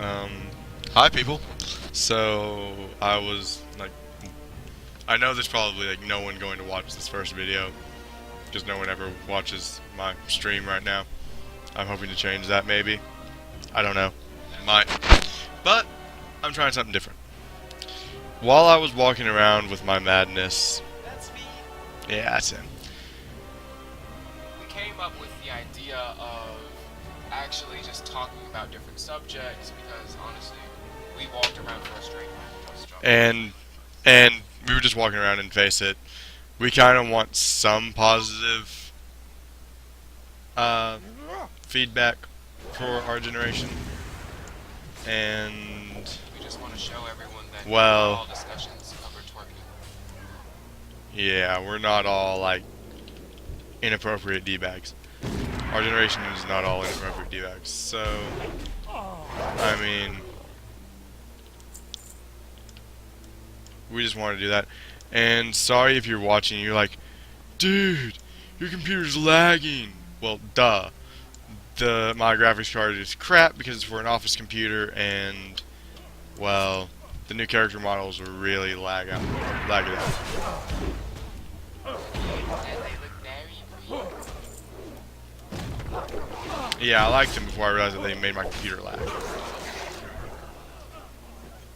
Um, Hi people. So I was like, I know there's probably like no one going to watch this first video because no one ever watches my stream right now. I'm hoping to change that maybe. I don't know. Might. But I'm trying something different. While I was walking around with my madness, That's me. yeah, that's him. We came up with the idea of actually just talking about different subjects because honestly, we walked around for a straight night. Just dropped. And we were just walking around and face it. We kind of want some positive uh, feedback for our generation. And We just want to show everyone that well, all discussions cover twerking. yeah, we're not all like inappropriate d-bags. Our generation is not all inappropriate d-bags. So, I mean, we just want to do that. And sorry if you're watching, you're like, dude, your computer's lagging. Well, duh. My graphics card is crap because it's for an office computer, and well, the new character models will really lag it out. And they look very pretty. Yeah, I liked them before I realized that they made my computer lag.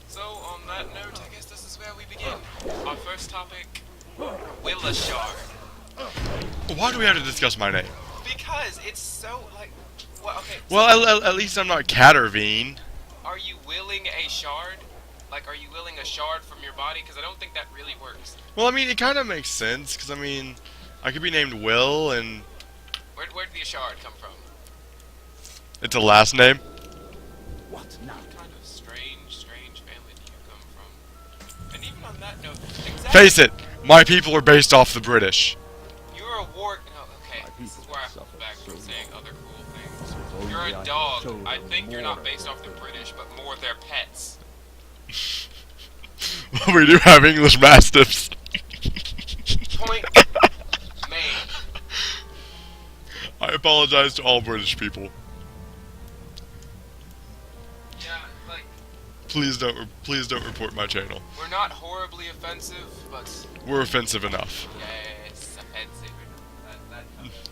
So on that note, I guess this is where we begin. Our first topic, Willa Shard. Why do we have to discuss my name? Because it's so like, well, okay. Well, at least I'm not Catervine. Are you willing a shard? Like, are you willing a shard from your body? Because I don't think that really works. Well, I mean, it kind of makes sense, because, I mean, I could be named Will, and Where did the shard come from? it's a last name. What now? What kind of strange family do you come from? And even on that note, exactly. Face it, my people are based off the British. You're a war. No, okay. My This is people where I have hold suffered back from so saying long. other cruel things. If You're only a I dog. showed I them think you're not more. based off the British, but more their pets. We do have English Mastiffs. Point made. I apologize to all British people. Yeah, like, Please don't report my channel. we're not horribly offensive, but We're offensive enough. yes, offensive.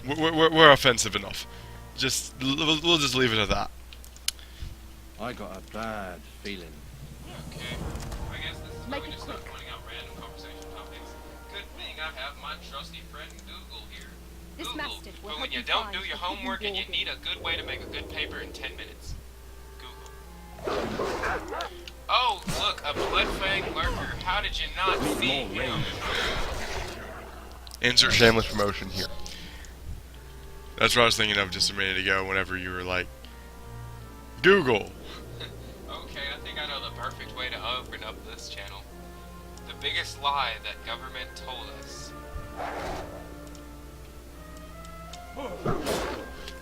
That We're offensive enough. We'll just leave it at that. I got a bad feeling. Okay. I guess this is where Make we it just start quick. pointing out random conversation topics. Good thing I have my trusty friend Google here. This Google. mastiff will For when help you you don't find do your the hidden homework and you organ. need a good way to make a good paper in 10 minutes. Google. Oh, look, a Bloodfang lurker. How did you not see him? Insert shameless promotion here. That's what I was thinking of just a minute ago whenever you were like, Google. Okay, I think I know the perfect way to open up this channel. The biggest lie that government told us.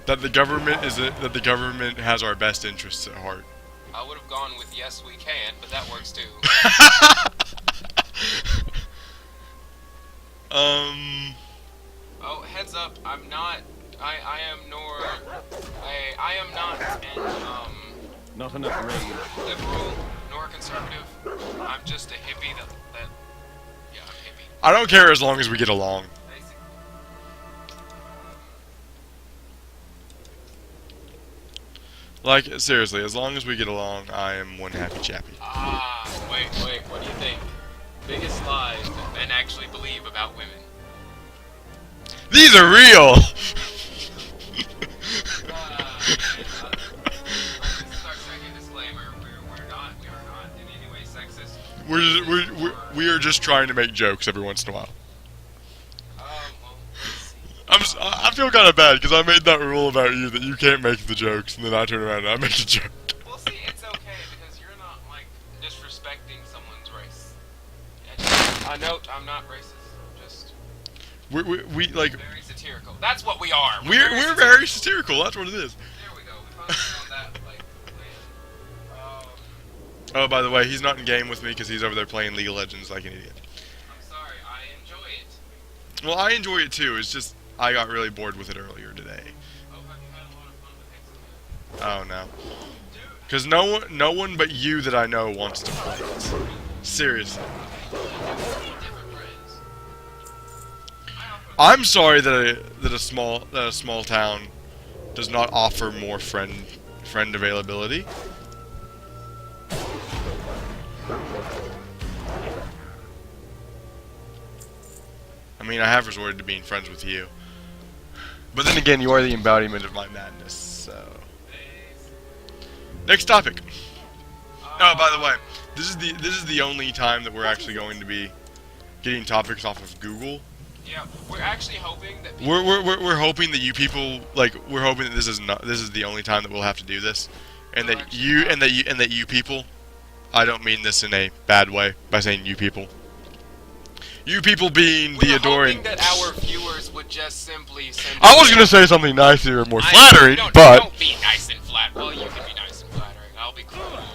That the government has our best interests at heart. I would have gone with yes we can, but that works too. Oh, heads up, I'm not. I am not an Not enough rage. liberal nor conservative. I'm just a hippie that yeah, I'm hippie. I don't care as long as we get along. Basically. Like, seriously, as long as we get along, I am one happy chappy. Ah, wait, what do you think? Biggest lies that men actually believe about women. These are real! Start second disclaimer, we are not in any way sexist. We are just trying to make jokes every once in a while. Well, let's see. I feel kind of bad because I made that rule about you that you can't make the jokes, and then I turn around and I make a joke. Well, see, it's okay because you're not like disrespecting someone's race. A note: I'm not racist. Just We like very satirical. That's what we are. we're very satirical. That's what it is. There we go. We found that like later. Oh, by the way, he's not in game with me because he's over there playing League of Legends like an idiot. I'm sorry. I enjoy it. Well, I enjoy it too. It's just I got really bored with it earlier today. Oh, have you had a lot of fun with Hexagon? Oh no. Dude, Because no one but you that I know wants to play this. Seriously. Different friends. I'm sorry that a small town does not offer more friend availability. I mean, I have resorted to being friends with you. But then again, you are the embodiment of my madness, so... Next topic. Oh, by the way, this is the only time that we're actually going to be getting topics off of Google. Yeah, we're actually hoping that We're hoping that you people, like, we're hoping that this is the only time that we'll have to do this, and We'll that actually you have- and that you people, I don't mean this in a bad way by saying you people. You people being the we're adoring. hoping that our viewers would just simply send. I was gonna say something nicer and more I- flattering, don't, but don't be nice and flat. Well, you can be nice and flattering. I'll be cool and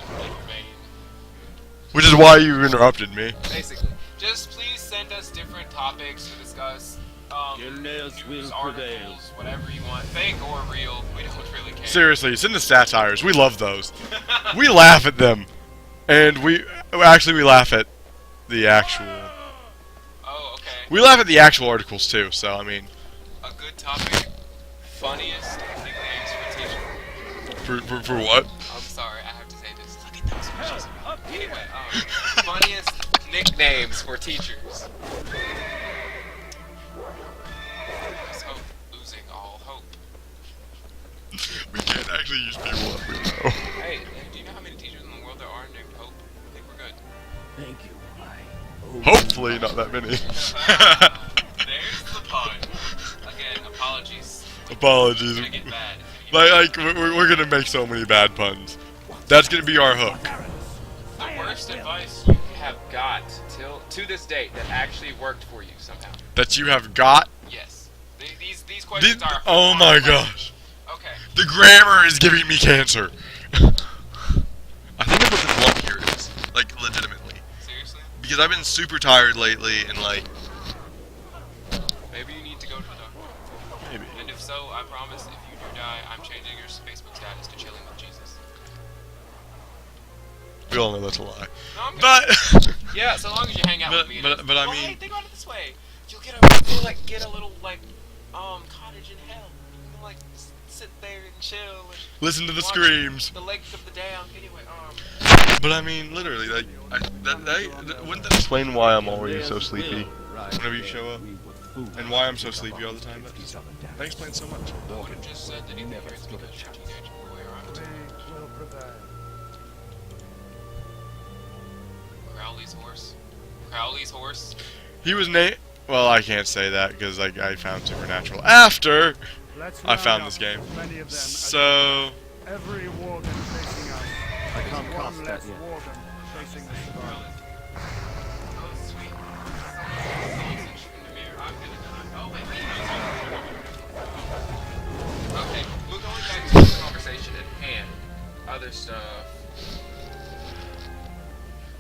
vain. which is why you interrupted me. Basically, just please send us different topics to discuss. Gilneas News will articles, prevail. whatever you want, fake or real. We don't really care. Seriously, send us satires. We love those. We laugh at them, and we laugh at the actual. Oh, okay. We laugh at the actual articles too. So I mean, A good topic. Funniest nicknames for teachers. for what? I'm sorry, I have to say this. Look at those fishes. Anyway, funniest nicknames for teachers. Let's hope losing all hope. We can't actually use people that we know. Hey, do you know how many teachers in the world there are named Hope? I think we're good. Thank you. Hopefully, not that many. There's the pun. Again, apologies. Apologies. It's gonna get bad. Like we're gonna make so many bad puns. That's gonna be our hook. The worst advice you have got to this date that actually worked for you somehow. That you have got. Yes. These questions are. Oh my hard gosh. questions. Okay. The grammar is giving me cancer. I think that's what this lump here is. Like, legitimately. Seriously? Because I've been super tired lately, and like, Maybe you need to go to the doctor. maybe. And if so, I promise if you do die, I'm changing your Facebook status to chilling with Jesus. We all know that's a lie. No, I'm But, yeah, so long as you hang out with me. but I Well, mean, hey, think about it this way. You'll get a little cottage in hell. You can like sit there and chill and listen to the watch screams. the lake of the damned. Anyway, But I mean, literally, like, wouldn't that explain why I'm always so sleepy whenever you show up, and why I'm so sleepy all the time? That explains so much. I would have just said that he never is because you're a teenage boy around. Crowley's horse. Crowley's horse. He was Well, I can't say that because like I found Supernatural after I found this game. So Every warden facing us. I can't One cast that less yet. warden facing the survivors. Oh, sweet. Sausage in the mirror. I'm gonna die. Oh, wait, okay, we're going back to the conversation at hand. Other stuff.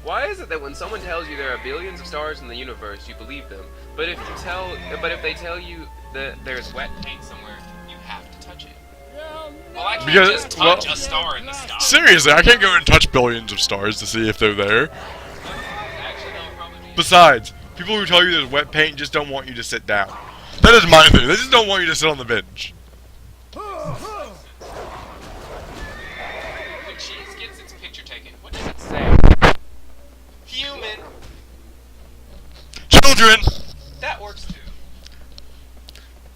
Why is it that when someone tells you there are billions of stars in the universe, you believe them, but if they tell you that there's wet paint somewhere, you have to touch it? Well, I can't Because- just touch well- a star in the sky. seriously, I can't go and touch billions of stars to see if they're there. Actually, no, probably. Besides, people who tell you there's wet paint just don't want you to sit down. That is my thing. They just don't want you to sit on the bench. When cheese gets its picture taken, what does it say? Human. Children, That works too.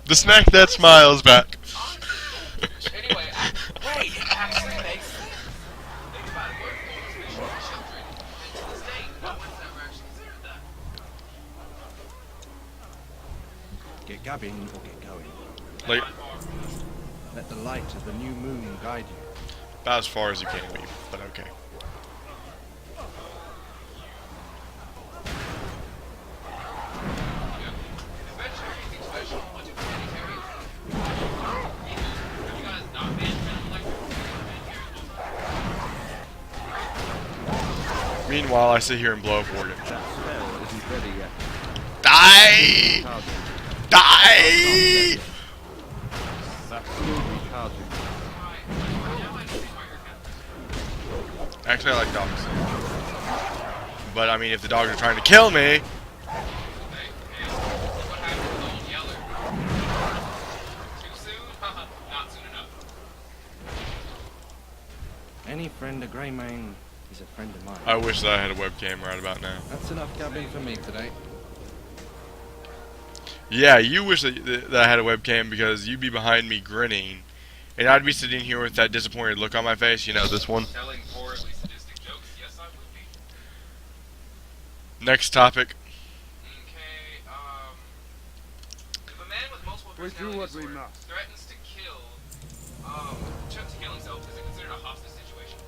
the snack that smiles back. Anyway, wait, it actually makes sense. Think about it. We're goldfish are children, and to this day, no one's ever actually considered that. Get gabbing or get going. Like Let the light of the new moon guide you. about as far as you can be, but okay. Vegetarian special. What's a vegetarian? You guys not vegetarian like Meanwhile, I sit here and blow up organs. That spell isn't ready yet. Die! Charging. Die! That's still recharging. Actually, I like dogs. But I mean, if the dogs are trying to kill me, Hey, what happened to Old Yeller? Too soon? Not soon enough. Any friend of Greymane is a friend of mine. I wish that I had a webcam right about now. That's enough gabbing for me today. Yeah, you wish that I had a webcam because you'd be behind me grinning, and I'd be sitting here with that disappointed look on my face. You know, this one. Telling horribly sadistic jokes? Yes, I would be. Next topic. Okay, if a man with multiple We do personality what we disorder must. threatens to kill, attempts to kill himself, is it considered a hostage situation?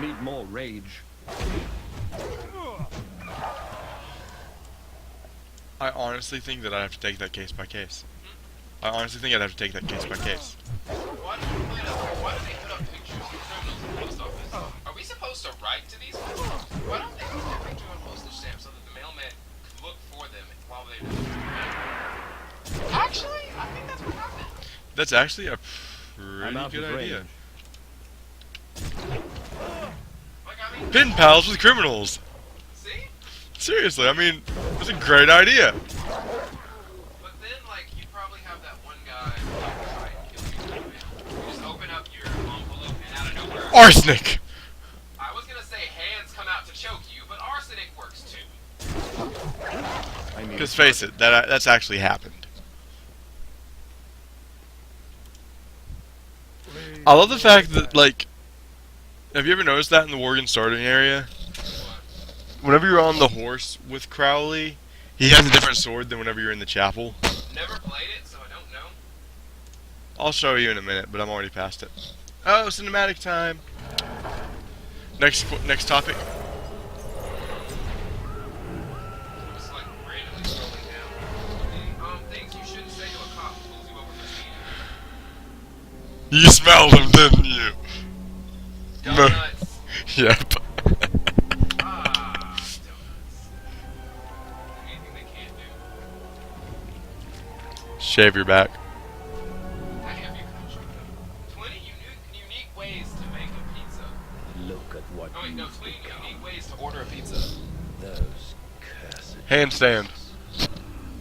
Need more rage. I honestly think that I'd have to take that case by case. I honestly think I'd have to take that case by case. Why do they put up pictures of criminals in the post office? Are we supposed to write to these people? Why don't they put their picture on postage stamps so that the mailman can look for them while they're doing it? Actually, I think that's what happened. That's actually a I'm pretty out good of idea. range. Like, I mean, Pen pals with criminals. see? Seriously, I mean, that's a great idea. But then, like, you probably have that one guy who will try and kill you. You just open up your envelope and out of nowhere. Arsenic. I was gonna say hands come out to choke you, but arsenic works too. I mean, Because face it, that's actually happened. I love the fact that, like, have you ever noticed that in the Worgen starting area? Whenever you're on the horse with Crowley, he has a different sword than whenever you're in the chapel. Never played it, so I don't know. I'll show you in a minute, but I'm already past it. Oh, cinematic time. Next topic. Just like randomly scrolling down. Things you shouldn't say to a cop who pulls you over for speeding. You smelled him, didn't you? Donuts. Yep. Donuts. Anything they can't do. Shave your back. I have your country. 20 unique ways to make a pizza. look at what Oh wait, no, you've 20 become. unique ways to order a pizza. Those cursed Handstand.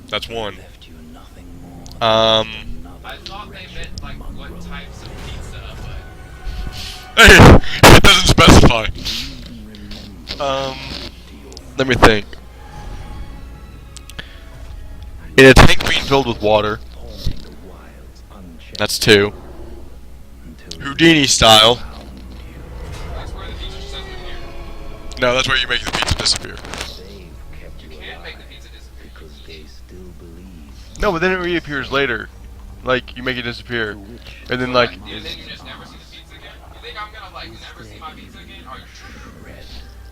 That's one. left you nothing more Um, than I another thought they wretched meant like what mongrel. types of pizza, but Hey, it doesn't specify. Let me think. In a tank being filled with water. Haunting the wilds unchecked That's two. until Houdini style. that's where the teacher says it here. No, that's where you make the pizza disappear. they've kept You you can't make the alive pizza disappear. because they still believe No, but then it reappears later. Like, you make it disappear. to which And then, like, And then you just never see the pizza again? You think I'm gonna like never see my pizza again? Are you sure? shred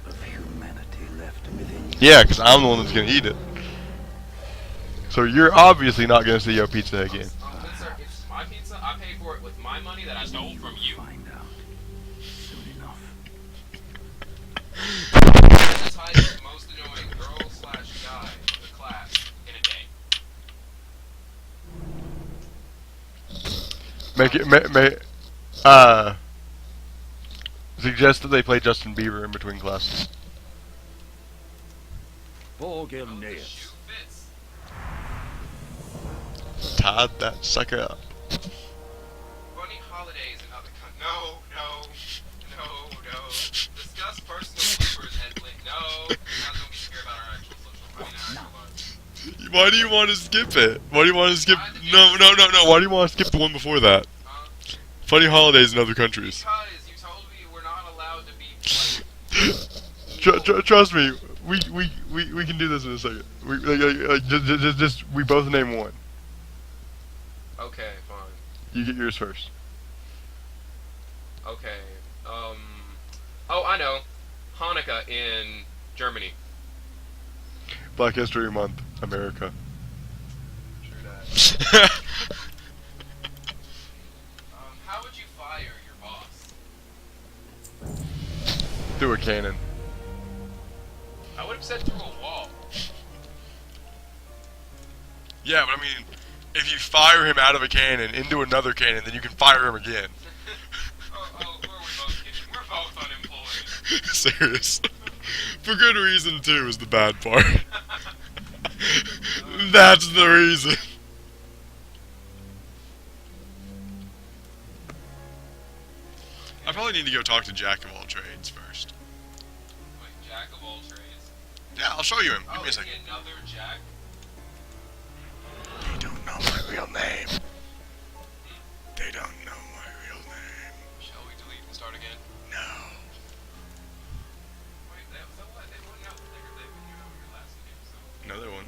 of humanity left within you. yeah, because I'm the one that's going to eat it. So you're obviously not going to see your pizza again. Good sir, it's my pizza. I paid for it with my money that I stole from you. Find out soon enough. The tightest, most annoying girl/guy of the class in a day. Suggest that they play Justin Bieber in between classes. The Borgilneus. shoe fits. Tied that sucker up. Funny holidays and other no. Discuss personal bloopers and no. You're not gonna be scared about our actual social, our actual lives. Why do you want to skip it? Why do you want to skip? No. Why do you want to skip the one before that? Funny holidays in other countries. Because you told me we're not allowed to be like, Trust me, we can do this in a second. We both name one. okay, fine. You get yours first. Okay. Oh, I know. Hanukkah in Germany. Black History Month, America. True that. How would you fire your boss? Through a cannon. I would have said through a wall. Yeah, but I mean, if you fire him out of a cannon into another cannon, then you can fire him again. Who are we both kidding? We're both Serious. For good reason too is the bad part. That's the reason. I probably need to go talk to Jack of all trades first. Wait, Jack of all trades? Yeah, I'll show you him. Give Oh, me a is second. he another Jack? They don't know my real name. They don't know my real name. Shall we delete and start again? No. Wait, so what? They wouldn't know. They wouldn't know your last name, so... No, they won't.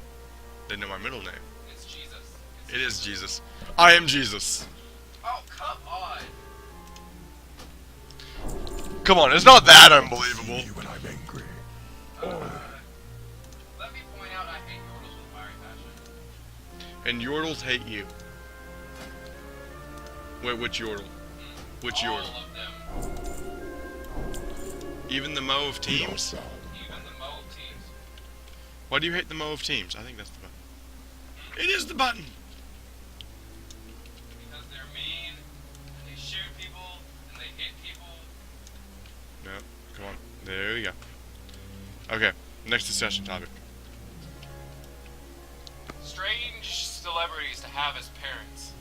They know my middle name. It's Jesus. It is Jesus. I am Jesus. Oh, come on! Come on, it's not that unbelievable. When I'm angry. Let me point out I hate Yordles with fiery passion. And Yordles hate you. Wait, which Yordle? Which All Yordle? of them. Even the Mo of Teams? Even the Mo teams. Why do you hate the Mo of Teams? I think that's the button. It is the button! Because they're mean, and they shoot people, and they hit people. No, come on. There we go. Okay, next discussion topic. Strange celebrities to have as parents.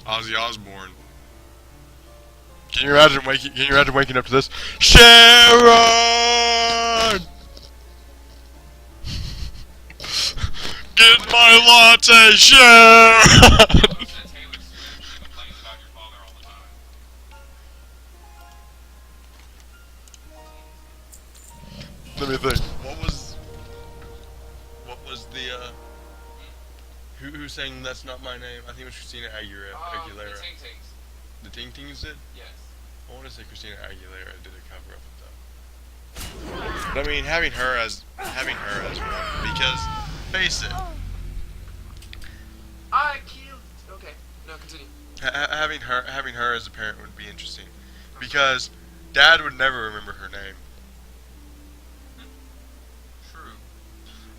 Ozzy Osbourne. Can you imagine waking up to this? Sharon! Get my latte, Sharon! Listen to Taylor Swift. She complains about your father all the time. Let me think. What was the who sang That's Not My Name? I think it was Christina Aguilera. The Ting Tings. The Ting Tings did? Yes. I want to say Christina Aguilera did a cover of it though. But I mean, having her as one, because face it, I killed. Okay. No, continue. having her as a parent would be interesting, because Dad would never remember her name. True.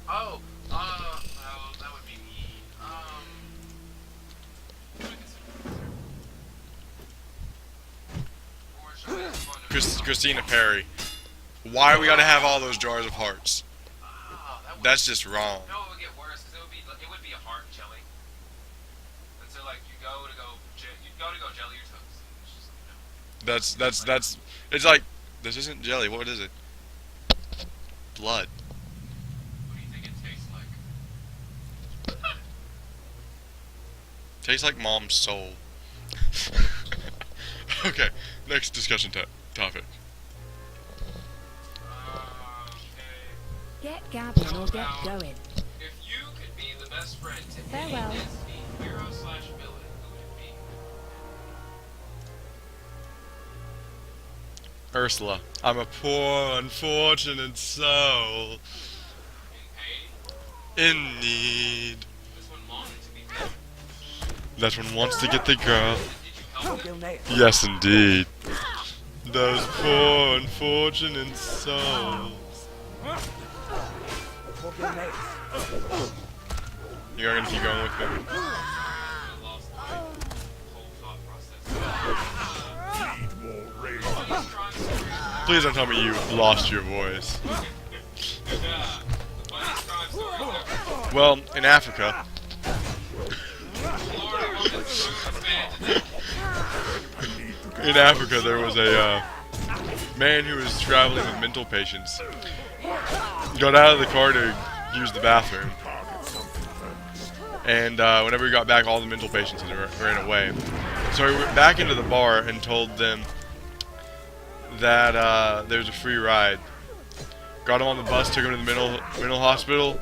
Oh. Well, that would be me. Or should I just go into- Christina Perry. Why we gotta have all those jars of hearts? That would That's just wrong. No, it would get worse because it would be a heart jelly. And so like you go to jelly your toes. It's just like, no. That's it's like, this isn't jelly, what is it? Blood. What do you think it tastes like? Tastes like mom's soul. Okay, next discussion topic. Okay. Get gabbing or get going. If you could be the best friend to any Farewell. Disney hero/villain, who would it be? Ursula. I'm a poor, unfortunate soul. In pain? In need. This one wanted to be good. That one wants to get the girl. Did you help him? Yes, indeed. Those poor, unfortunate souls. You're gonna keep going with me? I lost my whole thought process. Funniest crime story. Please don't tell me you lost your voice. Yeah. The funniest crime story ever. Well, in Africa, Florida woman sues man to death. there was a man who was traveling with mental patients. Got out of the car to use the bathroom. And whenever he got back, all the mental patients had ran away. So he went back into the bar and told them that there was a free ride. Got him on the bus, took him to the mental hospital,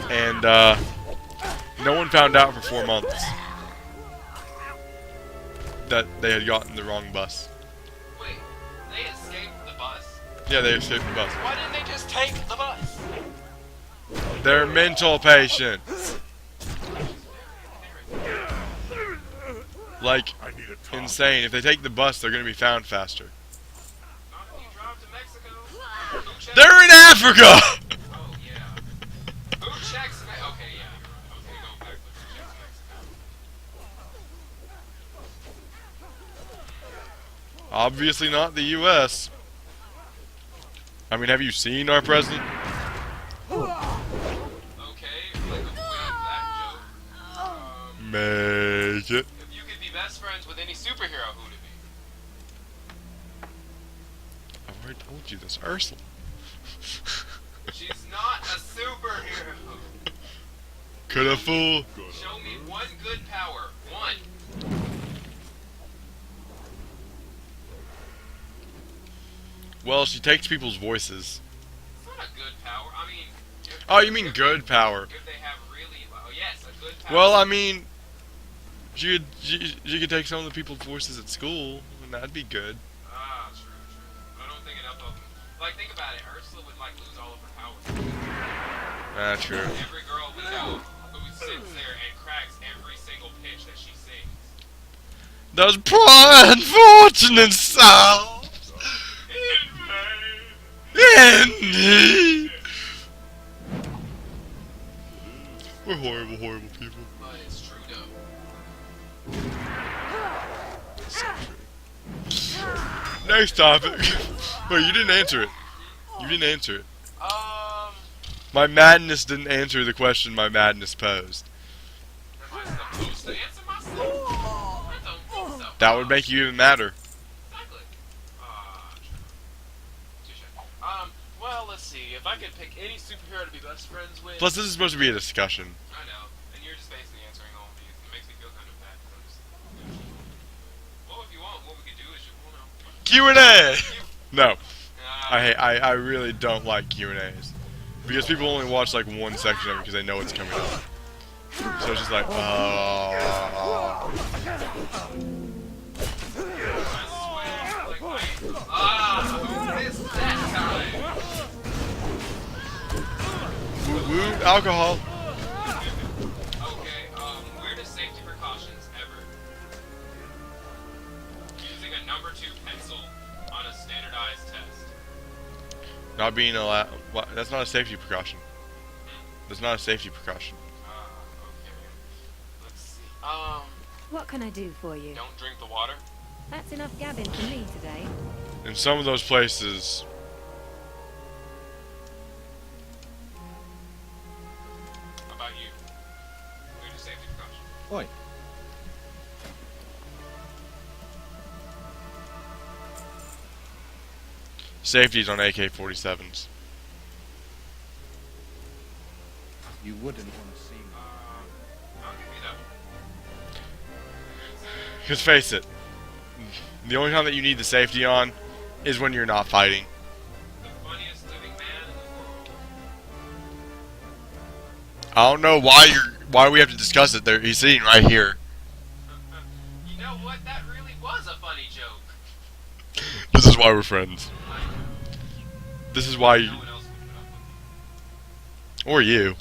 and no one found out for 4 months that they had gotten the wrong bus. Wait, they escaped the bus? Yeah, they escaped the bus. Why didn't they just take the bus? They're mental patients. Like, insane. If they take the bus, they're gonna be found faster. Not if you drive to Mexico. Who checks? They're in Africa! Oh, yeah. Who checks Me- Okay, yeah. Okay, go back. Who checks Mexico? Obviously not the U.S. I mean, have you seen our president? Okay, like avoiding that joke. Make it. If you could be best friends with any superhero, who would it be? I've already told you this, Ursula. She's not a superhero. Could a fool? Show me one good power. One. Well, she takes people's voices. It's not a good power. I mean. Oh, you mean good power? If they have really. Oh, yes, a good power. Well, I mean, she could take some of the people's voices at school, and that'd be good. Ah, true. I don't think enough of them. Like, think about it. Ursula would, like, lose all of her powers. True. Every girl we know who sits there and cracks every single pitch that she sings. Those poor unfortunate souls. Indeed. We're horrible, horrible people. But it's true, though. Next topic. Wait, you didn't answer it. You didn't answer it. My madness didn't answer the question my madness posed. Am I supposed to answer myself? I don't think so. That would make you even madder. Exactly. Touche. Well, let's see. If I could pick any superhero to be best friends with... Plus, this is supposed to be a discussion. I know. And you're just basically answering all of these. It makes me feel kind of bad. Well, if you want, what we could do is Q&A! No. I really don't like Q&As. Because people only watch like one section of it because they know it's coming up. So it's just like, woo woo, alcohol. Okay, weirdest safety precautions ever. Using a number 2 pencil on a standardized test. Not being allowed. That's not a safety precaution. That's not a safety precaution. Okay. Let's see. What can I do for you? Don't drink the water. That's enough gabbing for me today. In some of those places, How about you? Weirdest safety precaution. Oi. safety's on AK-47s. You wouldn't want to see me. I'll give you that one. Because face it, the only time that you need the safety on is when you're not fighting. The funniest living man in the world. I don't know why we have to discuss it. There, he's sitting right here. You know what? That really was a funny joke. This is why we're friends. This is why, No one else would put up with or you,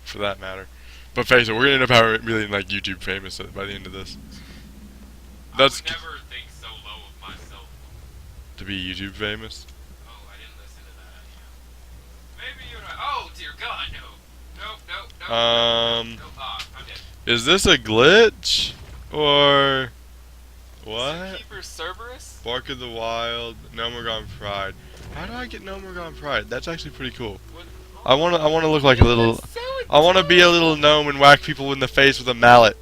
for that matter. But face it, we're gonna end up having really like YouTube famous by the end of this. That's I would never think so low of myself. to be YouTube famous. Oh, I didn't listen to that. Maybe you're right. Oh, dear God, no. Nope. Nope. Ah, I'm dead. Is this a glitch or what? Keeper Cerberus? Bark of the Wild, No More Gone Pride. How do I get No More Gone Pride? That's actually pretty cool. What? I wanna look like a little. I wanna be a little gnome and whack people in the face with a mallet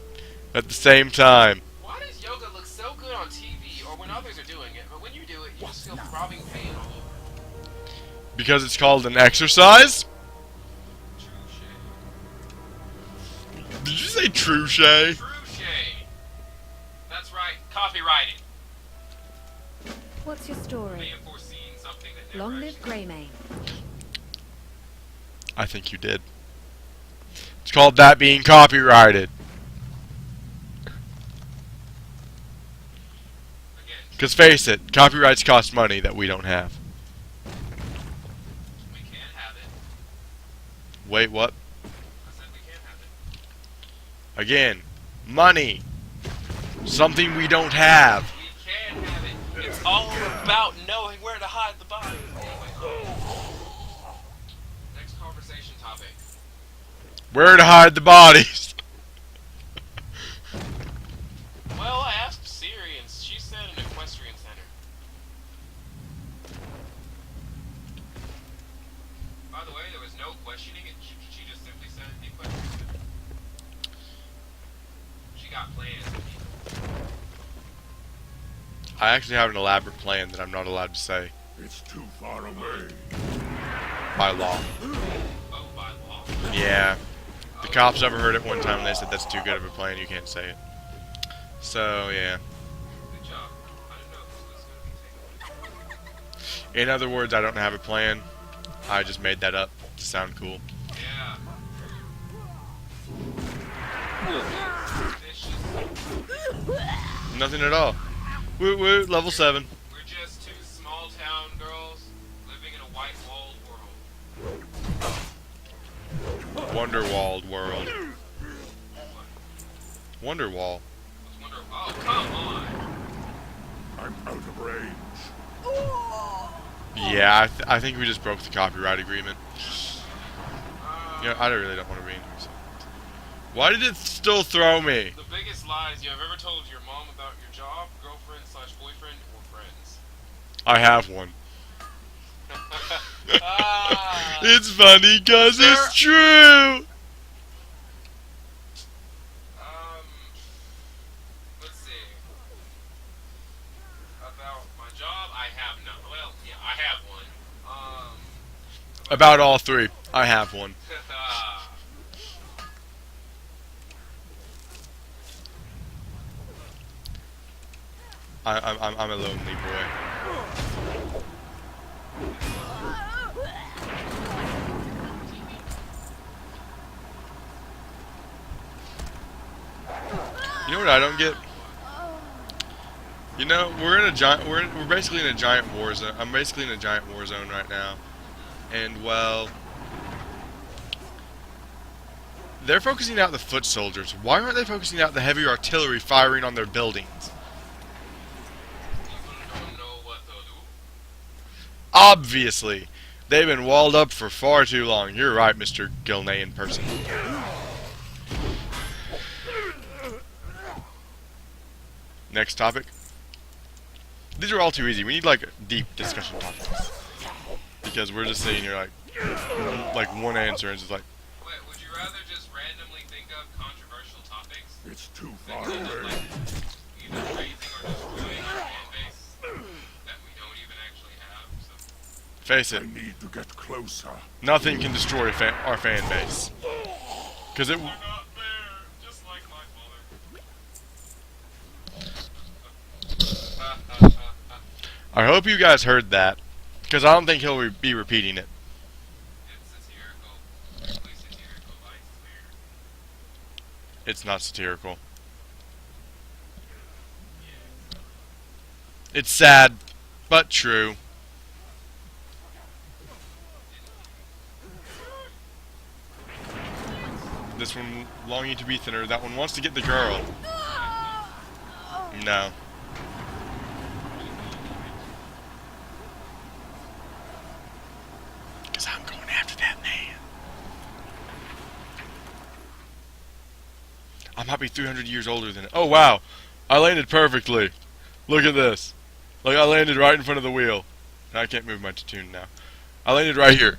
at the same time. Why does yoga look so good on TV or when others are doing it, but when you do it, you just feel throbbing pain all over? Because it's called an exercise? True Did you say true, Shay? True shade. That's right. Copyrighted. What's your story? May have foreseen something that never Long live actually- Greymane. I think you did. It's called that being copyrighted. Again, Because face it, copyrights cost money that we don't have. we can have it. Wait, what? I said we can have it. Again, money. Something we don't have. We can have it. It's all about knowing where to hide the body. Anyway, next conversation topic. Where to hide the bodies? Well, I asked Siri and she said an equestrian center. questioning it. She just simply said they questioned it. She got plans. I actually have an elaborate plan that I'm not allowed to say It's too far away. by law. Oh, by law. Yeah. The cops overheard it one time and they said that's too good of a plan, you can't say it. So, yeah. Good job. I didn't know this was going to be taken. In other words, I don't have a plan. I just made that up to sound cool. Yeah. Vicious. Nothing at all. Woot woot, level 7. We're just two small town girls living in a white walled world. Wonderwalled world. Wonderwall. Let's wonder. Oh, come on. I'm out of range. Yeah, I think we just broke the copyright agreement. You know, I really don't want to be in here. So. Why did it still throw me? The biggest lies you have ever told your mom about your job, girlfriend / boyfriend, or friends. I have one. Ah. It's funny cause it's true. Let's see. About my job, I have none. Well, yeah, I have one. About all 3, I have one. I'm a lonely boy. You know what I don't get? You know, we're basically in a giant war zone. I'm basically in a giant war zone right now. And well, they're focusing out the foot soldiers. Why aren't they focusing out the heavy artillery firing on their buildings? Don't know what they'll do. Obviously, they've been walled up for far too long. You're right, Mr. Gilnean person. Next topic. These are all too easy. We need like deep discussion topics because we're just sitting here like one answer and it's just like. Wait, would you rather just randomly think of controversial topics? It's too That far kind of away. like either raising or destroying our fan base that we don't even actually have. So. Face I it, need to get closer. nothing can destroy our fan base. Because it. We're not there, just like my father. I hope you guys heard that. Because I don't think he'll be repeating it. It's satirical. Really satirical, I swear. It's not satirical. It's sad, but true. This one longing to be thinner. That one wants to get the girl. No. Because I'm going after that man. I might be 300 years older than it. Oh, wow. I landed perfectly. Look at this. Like, I landed right in front of the wheel. And I can't move my Tattoon now. I landed right here.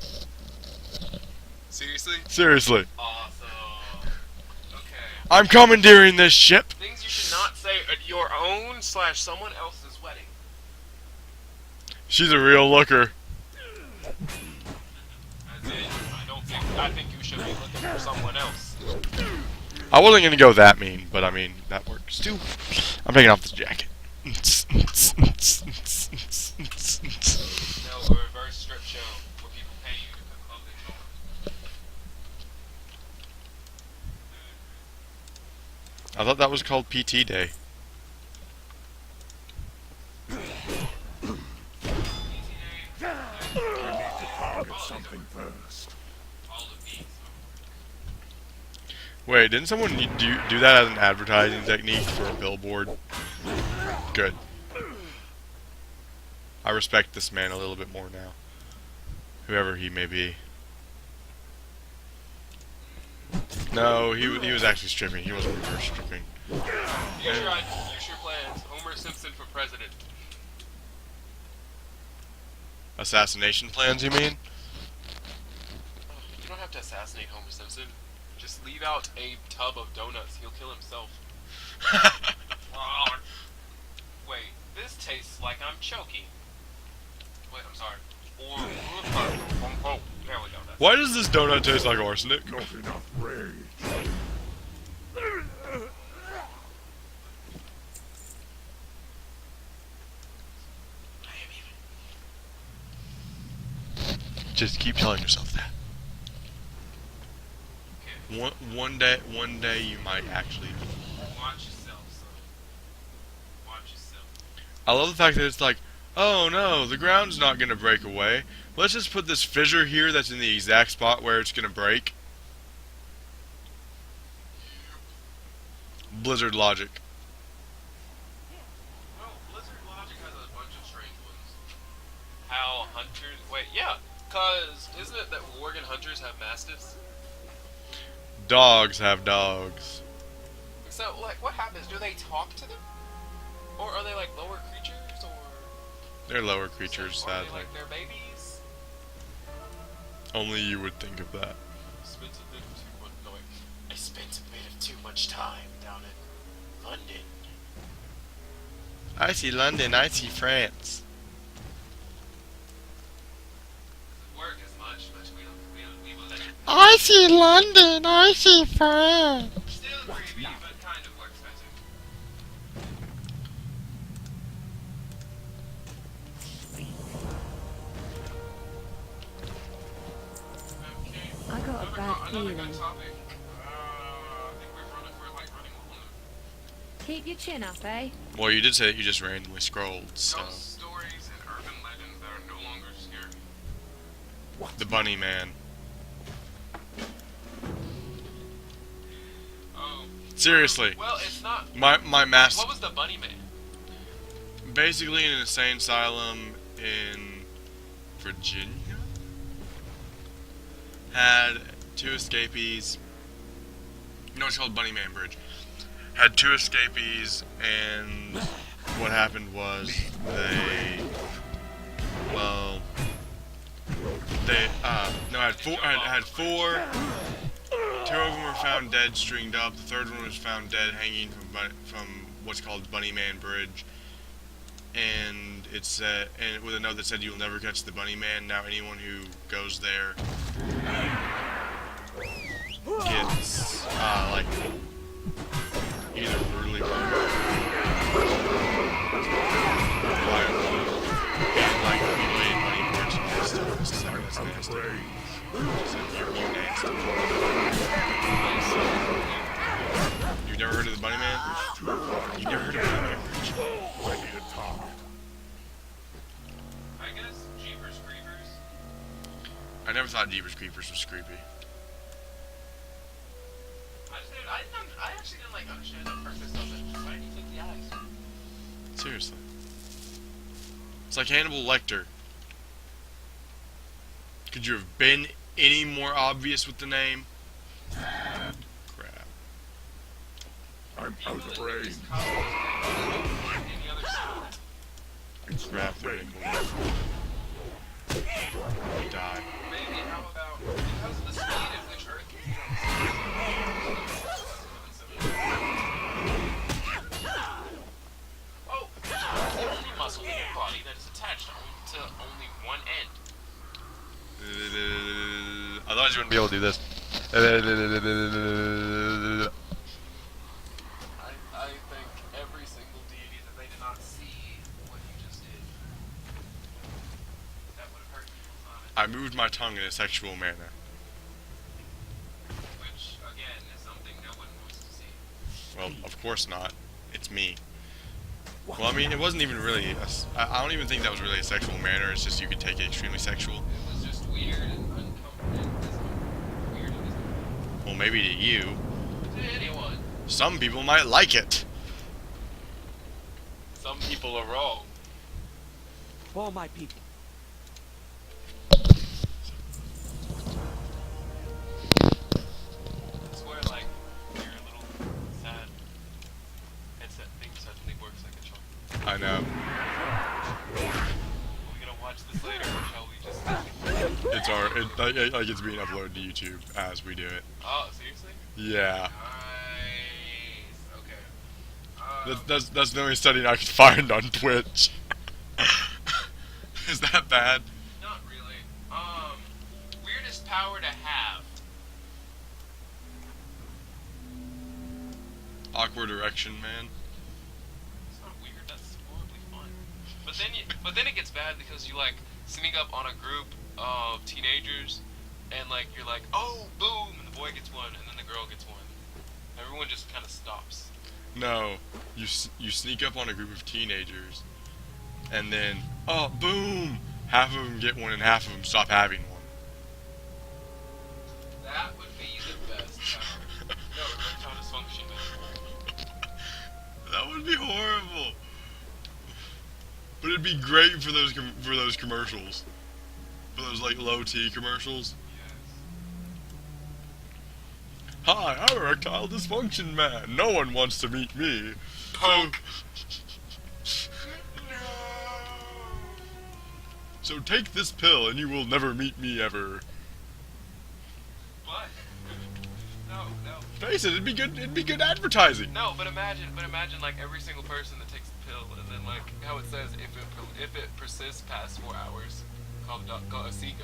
Seriously? Seriously. Awesome. Okay. I'm commandeering this ship. Things you should not say at your own / someone else's wedding. She's a real looker. As in, I think you should be looking for someone else. I wasn't going to go that mean, but I mean, that works too. I'm taking off this jacket. No, a reverse strip show where people pay you to put clothing on. I thought that was called PT Day. Target something first. All of these. Wait, didn't someone do that as an advertising technique for a billboard? Good. I respect this man a little bit more now. Whoever he may be. No, he was actually stripping. He wasn't reverse stripping. Use your plans. Homer Simpson for president. Assassination plans, you mean? You don't have to assassinate Homer Simpson. Just leave out a tub of donuts. He'll kill himself. Wait, this tastes like I'm choking. Wait, I'm sorry. Or, oh, there we go. Why does this donut taste like arsenic? Not enough rage. Just keep telling yourself that. Okay. One day you might actually. Watch yourself, son. Watch yourself. I love the fact that it's like, oh no, the ground's not gonna break away. Let's just put this fissure here that's in the exact spot where it's gonna break. Blizzard logic. No, Blizzard Logic has a bunch of strange ones. How hunters... Wait, yeah. Cause, isn't it that Worgen hunters have mastiffs? Dogs have dogs. So, like, what happens? Do they talk to them? Or are they like lower creatures, or... They're lower creatures, Or are they sadly. like their babies? Only you would think of that. Spent a bit of too much... No, wait. I spent a bit of too much time down in London. I see London, I see France. Work as much, but we will let it... I see London, I see France. Still creepy, but kind of works better. Okay. I got a bad Another feeling. good topic. I think we're like running long. Keep your chin up, eh? Well, you did say that you just randomly scrolled, so. Ghost stories and urban legends that are no longer scary. The Bunny Man. Oh. Seriously. Well, it's not. My master. What was the Bunny Man? Basically in an insane asylum in Virginia had two escapees. No, it's called Bunny Man Bridge. Had two escapees, and what happened was they had four. Two of them were found dead, stringed up. The third one was found dead, hanging from what's called Bunny Man Bridge. And it said, and with a note that said, "You will never catch the Bunny Man." Now anyone who goes there gets like either brutally murdered, and like mutilated bunny parts and stuff. This is how that's nasty. You nasty. You've never heard of the Bunny Man? You've never heard of the Bunny Man Bridge? I need a talk. I guess Jeepers Creepers. I never thought Jeepers Creepers was creepy. I actually didn't like understand the purpose of it. Why did he take the eyes? Seriously. It's like Hannibal Lecter. Could you have been any more obvious with the name? Crap. I'm out of range. Any other sport? It's Crap, not they're range. You die. Maybe how about because of the speed at which Earth Oh, the only muscle in your body that is attached to only one end. I thought you wouldn't be able to do this. I think every single deity that they did not see what you just did. That would have hurt people's eyes. I moved my tongue in a sexual manner. Which, again, is something no one wants to see. Well, of course not. It's me. Well, I mean, it wasn't even really. I don't even think that was really a sexual manner. It's just you could take it extremely sexual. It was just weird and uncomfortable. Weird and discomfortable. Well, maybe to you. To anyone. Some people might like it. Some people are wrong. For my people. That's where, like, you're a little sad. Headset thing suddenly works like a charm. I know. Are we gonna watch this later, or shall we just... Like it's being uploaded to YouTube as we do it. Oh, seriously? Yeah. Nice. Okay. That's the only setting I could find on Twitch. Is that bad? Not really. Weirdest power to have. Awkward erection, man. It's not weird. That's horribly fun. But then it gets bad because you like sneak up on a group of teenagers, and like you're like, oh, boom, and the boy gets one, and then the girl gets one. Everyone just kind of stops. No, you sneak up on a group of teenagers, and then oh, boom, half of them get one and half of them stop having one. That would be the best power. No, erectile dysfunction. That would be horrible. But it'd be great for those commercials, for those like low T commercials. Hi, I'm erectile dysfunction man. No one wants to meet me. Punk. So take this pill and you will never meet me ever. What? No. Face it, it'd be good advertising. No, but imagine like every single person that takes the pill, and then like how it says if it persists past 4 hours, seek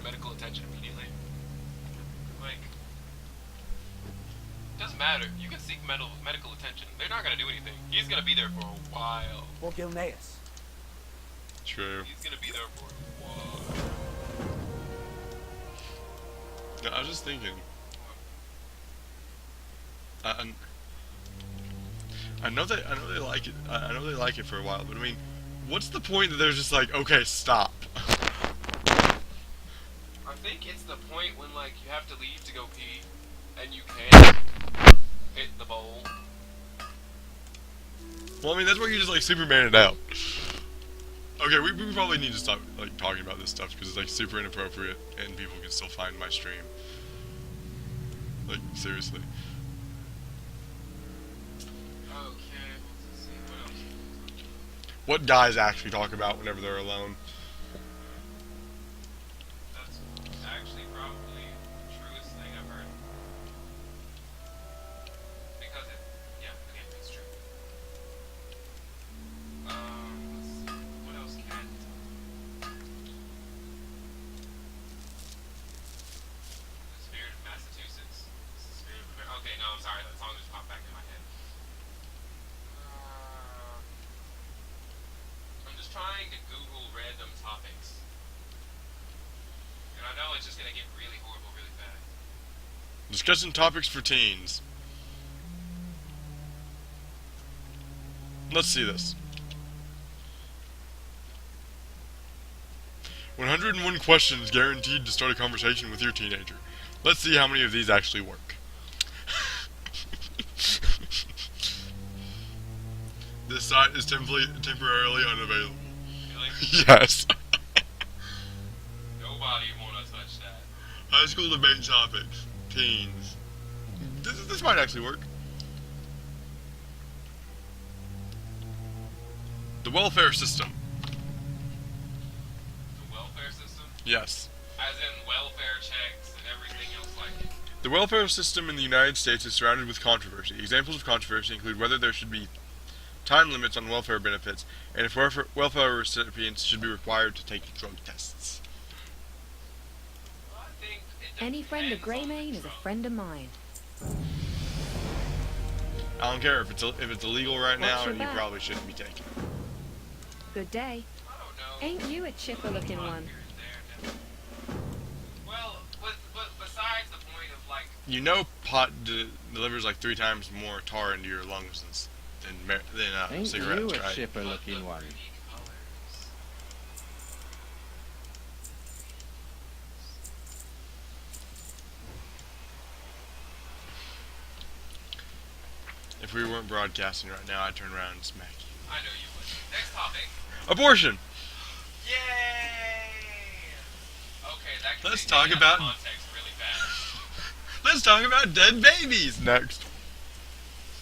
medical attention immediately. Like, doesn't matter. You can seek medical attention. They're not gonna do anything. He's gonna be there for a while. Or Gilneas. True. He's gonna be there for a while. No, I was just thinking. I know they like it. I know they like it for a while, but I mean, what's the point that they're just like, okay, stop? I think it's the point when like you have to leave to go pee, and you can't hit the bowl. Well, I mean, that's where you just like Superman it out. Okay, we probably need to stop like talking about this stuff because it's like super inappropriate, and people can still find my stream. Like seriously. Okay, let's see what else. What guys actually talk about whenever they're alone? That's actually probably the truest thing I've heard. Because it's true. Let's see, what else can I tell? The Spirit of Massachusetts? Okay, no, I'm sorry, that song just popped back in my head. I'm just trying to Google random topics. And I know it's just gonna get really horrible really fast. Discussing topics for teens. Let's see this. 101 questions guaranteed to start a conversation with your teenager. Let's see how many of these actually work. This site is temporarily unavailable. Really? Yes. Nobody wanna touch that. High school debate topics. Teens. This might actually work. The welfare system. The welfare system? Yes. As in welfare checks and everything else like it. The welfare system in the United States is surrounded with controversy. Examples of controversy include whether there should be time limits on welfare benefits, and if welfare recipients should be required to take drug tests. Well, I think it Any friend of depends on Greymane the is a drug. friend of mine. I don't care if it's illegal right now, Watch your and you back. probably shouldn't be taking it. Good day. I don't know. Ain't you a chipper-looking one? Here and there, well, but besides the point of like, You know, pot delivers like 3 times more tar into your lungs than Ain't cigarettes, you a right? chipper-looking one? unique colors. If we weren't broadcasting right now, I'd turn around and smack you. I know you would. Next topic. Abortion. Yay! Okay, that can Let's be talk taken out of about- context really fast. Let's talk about dead babies next.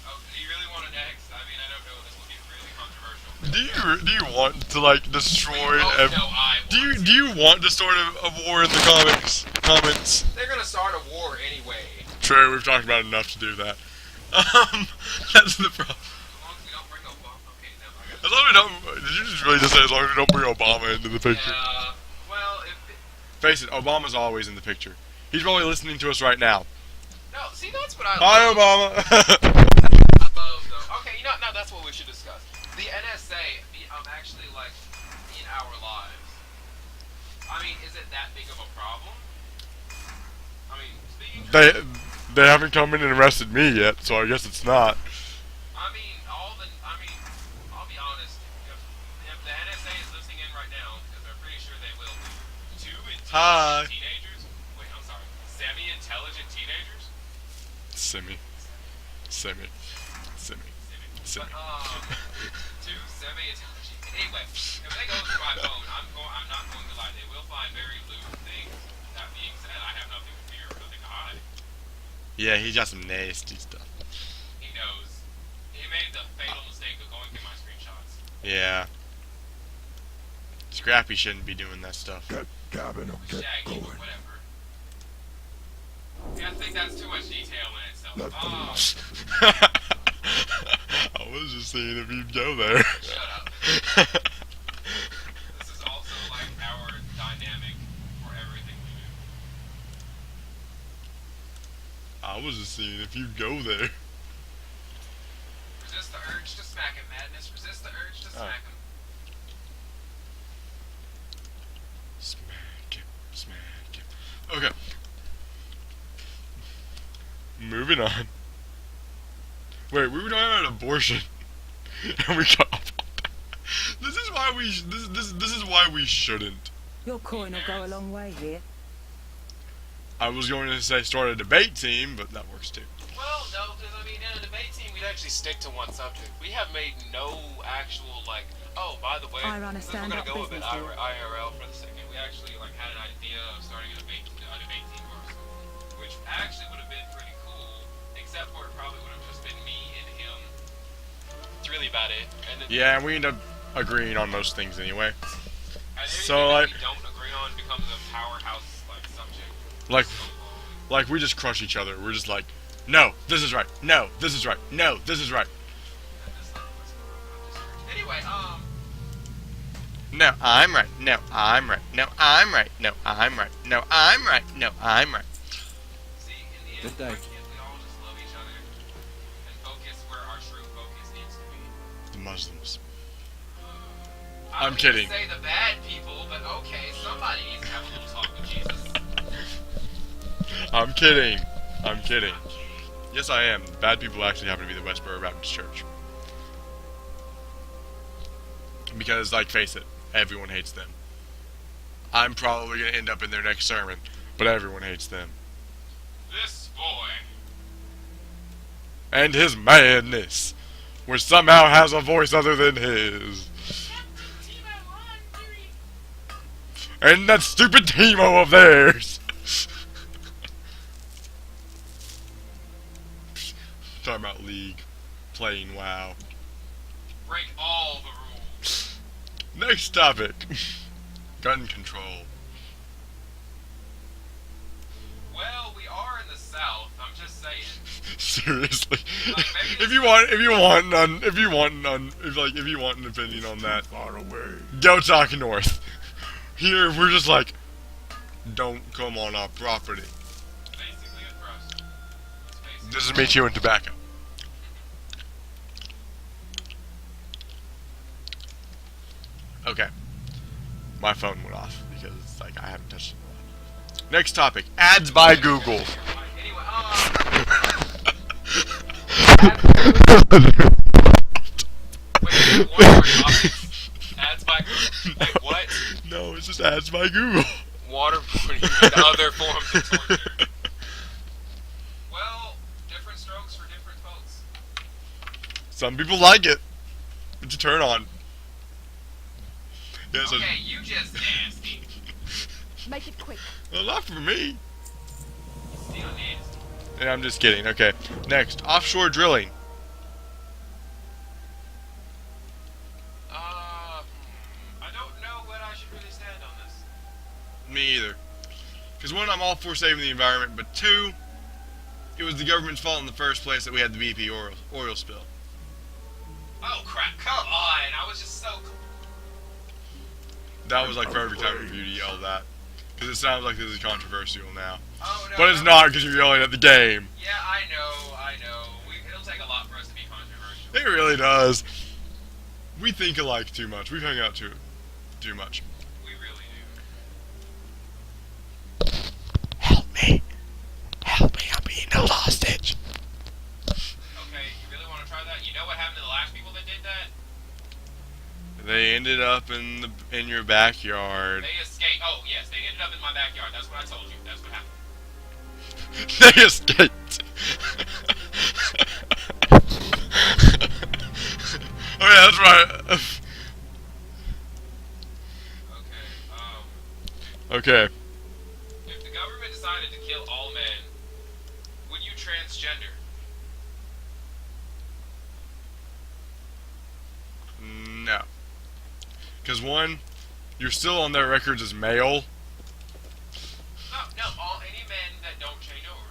Oh, do you really want to next? I mean, I don't know. This will get really controversial. Do you want to like destroy? Oh, no, I Do do you want to start a war in the comments? They're gonna start a war anyway. True, we've talked about enough to do that. That's the problem. As long as we don't bring Obama. Okay, no, I got As long as we don't, did you just really just say as long as we don't bring Obama into the picture? Yeah, well, Face it, Obama's always in the picture. He's probably listening to us right now. no, see, that's what I Hi, love. Obama. I love, though. Okay, you know, now that's what we should discuss. The NSA, actually, like, in our lives. I mean, is it that big of a problem? I mean, speaking they haven't come in and arrested me yet, so I guess it's not. I mean, I'll be honest. If the NSA is listening in right now, because I'm pretty sure they will be, two Hi. intelligent teenagers. Wait, I'm sorry. Semi-intelligent teenagers. Semi. But, two semi-intelligent. Anyway, if they go through my phone, I'm not going to lie. They will find very lewd things. That being said, I have nothing to fear or nothing to hide. Yeah, he got some nasty stuff. He knows. He made the fatal mistake of going through my screenshots. Yeah. Scrappy shouldn't be doing that stuff. Get Gavin or get Shaggy, going. whatever. Yeah, I think that's too much detail in itself. Let them Oh, I was just saying if you'd go there. shut up. This is also like our dynamic for everything we do. I was just saying if you'd go there. Resist the urge to smack him, Madness. Resist the urge to smack him. Smack him. Okay. Moving on. Wait, we were talking about abortion, and we got off on that. This is why we this is why we shouldn't. Your coin will go a long way here. I was going to say start a debate team, but that works too. Well, no, because I mean, in a debate team, we'd actually stick to one subject. We have made no actual, like, oh, by the way, I run a since we're gonna stand-up go a bit business deal. IRL for the second, we actually like had an idea of starting a debate team or something, which actually would have been pretty cool, except for it probably would have just been me and him. It's really about it. And then, Yeah, and we end up agreeing on most things anyway. and so, anything like- that we don't agree on becomes a powerhouse like subject. Like, So long. like we just crush each other. We're just like, no, this is right. No, this is right. No, this is right. Anyway, No, I'm right. No, I'm right. No, I'm right. No, I'm right. No, I'm right. No, I'm right. see, in the end, Good day. why can't we all just love each other and focus where our true focus needs to be? The Muslims. I I'm was kidding. gonna say the bad people, but okay, somebody needs to have a little talk with Jesus. I'm kidding. I'm kidding. Yes, I am. Bad people actually happen to be the Westboro Baptist Church. Because, like, face it, everyone hates them. I'm probably going to end up in their next sermon, but everyone hates them. This boy. And his madness, which somehow has a voice other than his. And that stupid Teemo of theirs. Talking about League, playing WoW. Break all the rules. Next topic. Gun control. Well, we are in the South. I'm just saying. Seriously. Like, maybe If you want an opinion on that, Far away. go talk north. Here we're just like, don't come on our property. Basically a thrust. It's basically This is me chewing tobacco. Okay. My phone went off because like I haven't touched it in a while. Next topic. Ads by Google. Anyway, wait, what are topics? Ads by Google. Wait, what? No, it's just ads by Google. Waterboarding and other forms of torture. Well, different strokes for different folks. Some people like it. It's a turn on. Yeah, so, Okay, you just nasty. Make it quick. well, not for me. Still nasty. Yeah, I'm just kidding. Okay. Next, offshore drilling. I don't know what I should really stand on this. Me either. Because one, I'm all for saving the environment, but two, it was the government's fault in the first place that we had the BP oil spill. Oh crap! Come on! I was just so. That was like perfect time for you to yell that. Because it sounds like this is controversial now. Oh no! But it's not because you're yelling at the game. Yeah, I know. It'll take a lot for us to be controversial. It really does. We think alike too much. We've hung out too much. We really do. Help me. Help me, I'm being held hostage. Okay, you really want to try that? You know what happened to the last people that did that? They ended up in your backyard. They escaped. Oh yes, they ended up in my backyard. That's what I told you. That's what happened. They escaped. Oh yeah, that's right. Okay. If the government decided to kill all men, would you transgender? No. Because one, you're still on their records as male. No, any men that don't change over.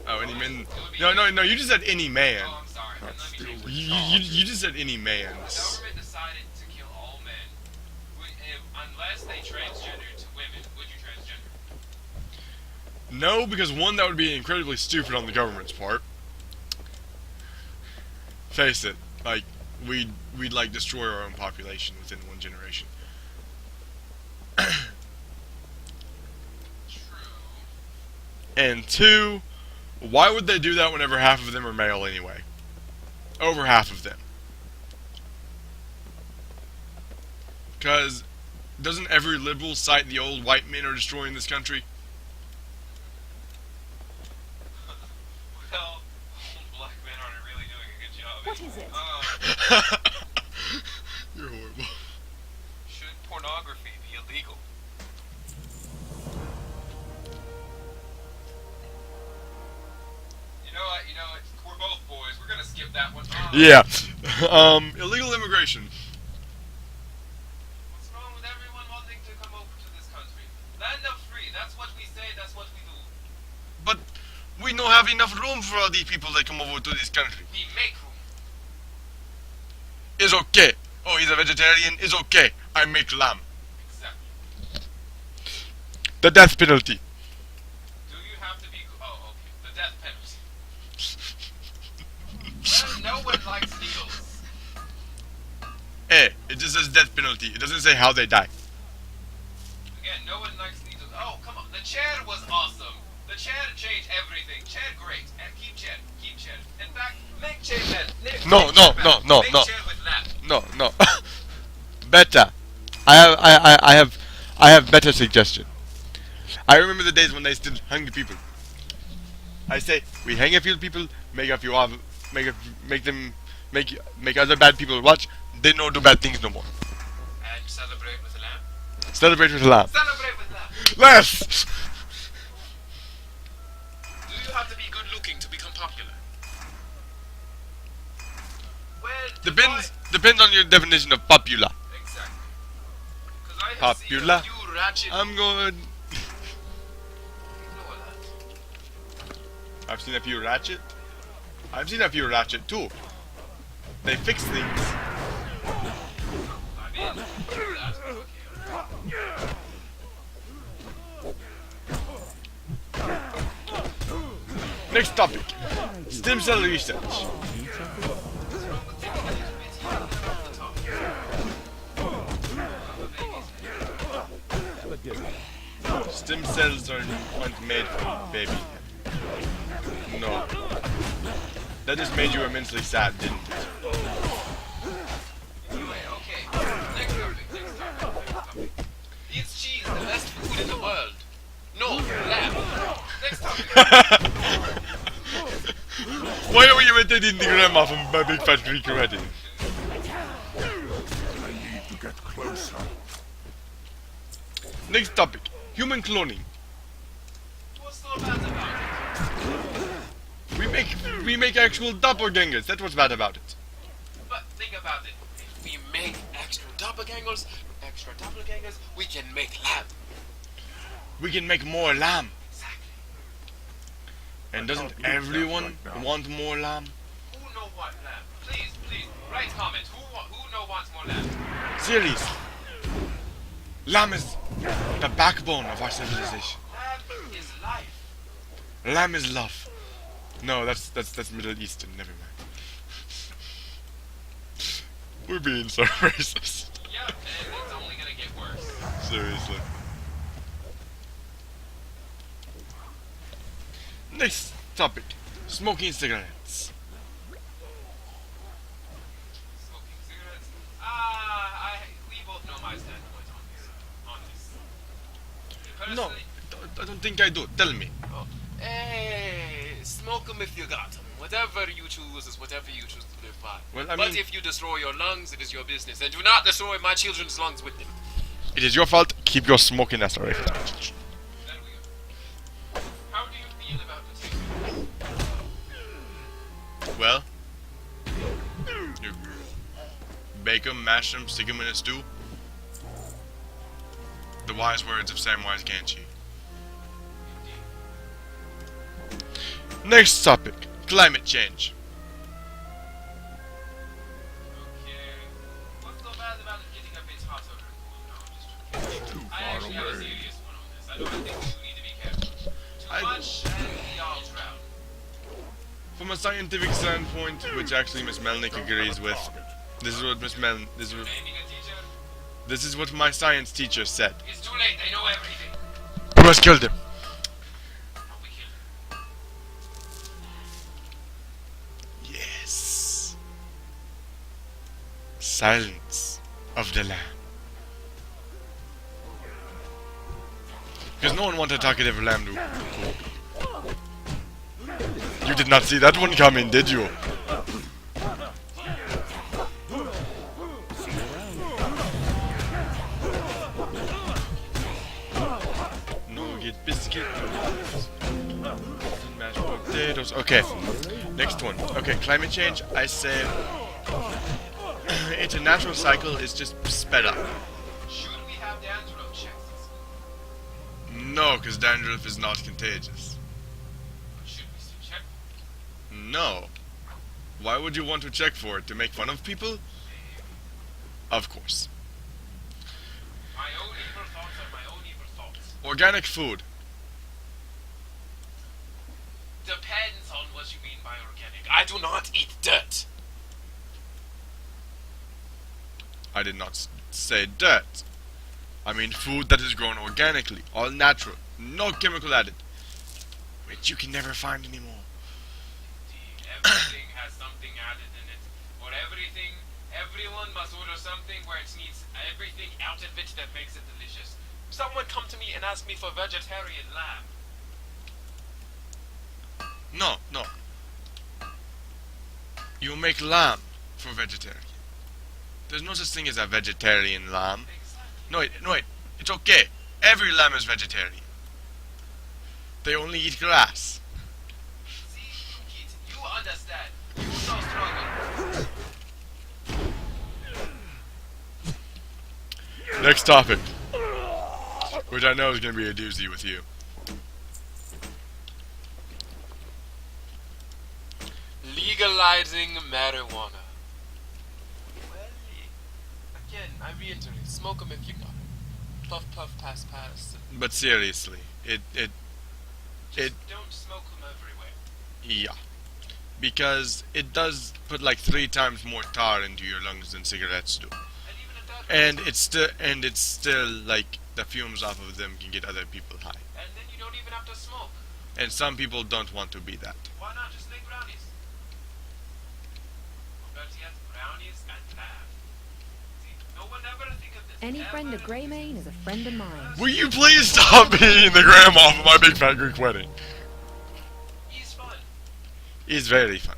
Oh, any men? It would be- No. You just said any man. Oh, I'm sorry. Let me change the You just said any man. If the government decided to kill all men, unless they transgender to women, would you transgender? No, because one, that would be incredibly stupid on the government's part. Face it, like we'd like destroy our own population within one generation. True. And two, why would they do that whenever half of them are male anyway? Over half of them. Because doesn't every liberal cite the old white men are destroying this country? Well, black men aren't really doing a good job. What is it? You're horrible. Should pornography be illegal? You know what? We're both boys. We're gonna skip that one. Yeah. Illegal immigration. What's wrong with everyone wanting to come over to this country? Land of free. That's what we say. That's what we do. But we don't have enough room for all these people that come over to this country. We make room. It's okay. Oh, he's a vegetarian. It's okay. I make lamb. Exactly. The death penalty. Do you have to be? Oh, okay. The death penalty. Well, no one likes needles. Hey, it just says death penalty. It doesn't say how they die. Again, no one likes needles. Oh, come on. The Chad was awesome. The Chad changed everything. Chad great. And keep Chad. Keep Chad. In fact, make Chad better. No. Make Chad with lap. No. Better. I have better suggestion. I remember the days when they still hung the people. I say we hang a few people, make other bad people watch. They don't do bad things no more. And celebrate with a lamb. Celebrate with a lamb. Celebrate with lamb. Less. Do you have to be good looking to become popular? Well, Depends on your definition of popular. Exactly. Because I have Popular. seen a few ratchet. I'm going. Ignore that. I've seen a few ratchet. I've seen a few ratchet too. They fix things. I'm in. That's okay. Next topic. Stem cell research. Stem cells aren't made for baby. No. That just made you immensely sad, didn't it? Anyway, okay. Next topic. Is cheese the best food in the world? No, lamb. Next topic. Why are we imitating the grandma from my Big Fat Greek Wedding? I need to get closer. Next topic. Human cloning. What's so bad about it? We make actual doppelgangers. That's what's bad about it. But think about it. If we make extra doppelgangers, we can make lamb. we can make more lamb. Exactly. And doesn't can't eat that everyone right now. want more lamb? Who know what lamb? Please, write comments. Who wants more lamb? Series. Lamb is the backbone of our civilization. Lamb is life. Lamb is love. No, that's Middle Eastern. Never mind. We're being so racist. Yep, and it's only gonna get worse. Seriously. Next topic: smoking cigarettes. Smoking cigarettes. We both know my standpoint on this. No, Personally, I don't think I do. Tell me. hey, smoke them if you got them. Whatever you choose is whatever you choose to live by. Well, I but mean- if you destroy your lungs, it is your business. And do not destroy my children's lungs with them. It is your fault. Keep your smoking ass away from me. There we go. How do you feel about the taste? Well, you bake 'em, mash 'em, stick 'em in a stew. The wise words of Samwise Gamgee. Next topic: climate change. Okay. What's so bad about it getting a bit hotter and cool? No, I'm just joking. I actually have a serious one on this. I think you need to be careful. Too much and we all drown. From a scientific standpoint, which actually Miss Melnick agrees with, this is what Naming a teacher? this is what my science teacher said. It's too late. They know everything. We must kill them. No, we kill them. Yes. Silence of the Lamb. Because no one wanted a talkative lamb to cool. You did not see that one coming, did you? Nugget biscuit. Mashed potatoes. Okay. Next one. Okay, climate change. I say it's a natural cycle. It's just sped up. Should we have dandruff checks? No, because dandruff is not contagious. Should we still check? No. Why would you want to check for it? To make fun of people? Of course. My own evil thoughts are my own evil thoughts. Organic food. Depends on what you mean by organic. I do not eat dirt. I did not say dirt. I mean food that is grown organically, all natural, no chemical added, which you can never find anymore. Everything has something added in it. Or everyone must order something where it needs everything out of it that makes it delicious. Someone come to me and ask me for vegetarian lamb. No, no. You make lamb for vegetarian. There's no such thing as a vegetarian lamb. Exactly. No, wait. It's okay. Every lamb is vegetarian. They only eat grass. See, Kit, you understand. You so struggle. Next topic. Which I know is going to be a doozy with you. Legalizing marijuana. Well, again, I reiterate, smoke them if you got it. Puff, puff, pass, pass. But seriously, it Just don't smoke them everywhere. yeah. Because it does put like 3 times more tar into your lungs than cigarettes do. And even at that And it's still like the fumes off of them can get other people high. and then you don't even have to smoke. And some people don't want to be that. Why not just make brownies? Or better yet, brownies and lamb. See, no one ever think of this. Any friend of Greymane is a friend of mine. Will you please stop being the grandma for my big fat Greek wedding? He's fun. It's very fun.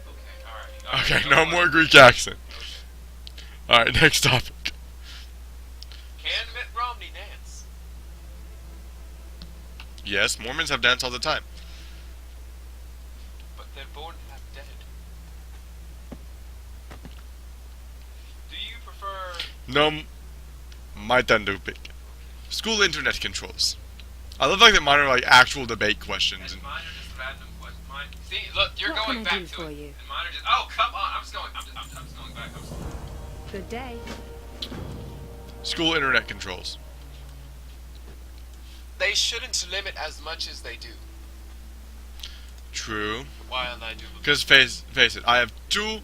Okay, alright. Okay, no more Greek accent. Alright, next topic. Can Mitt Romney dance? Yes, Mormons have dance all the time. But they're born half dead. Do you prefer... No, my turn to pick. School internet controls. I love like that mine are like actual debate questions. And mine are just random questions. Mine. See, look, you're What going can I back do to for it. you? And mine are just. Oh, come on! I'm just going. I'm just going back. Good day. School internet controls. They shouldn't limit as much as they do. True. While I do. Because face it, I have two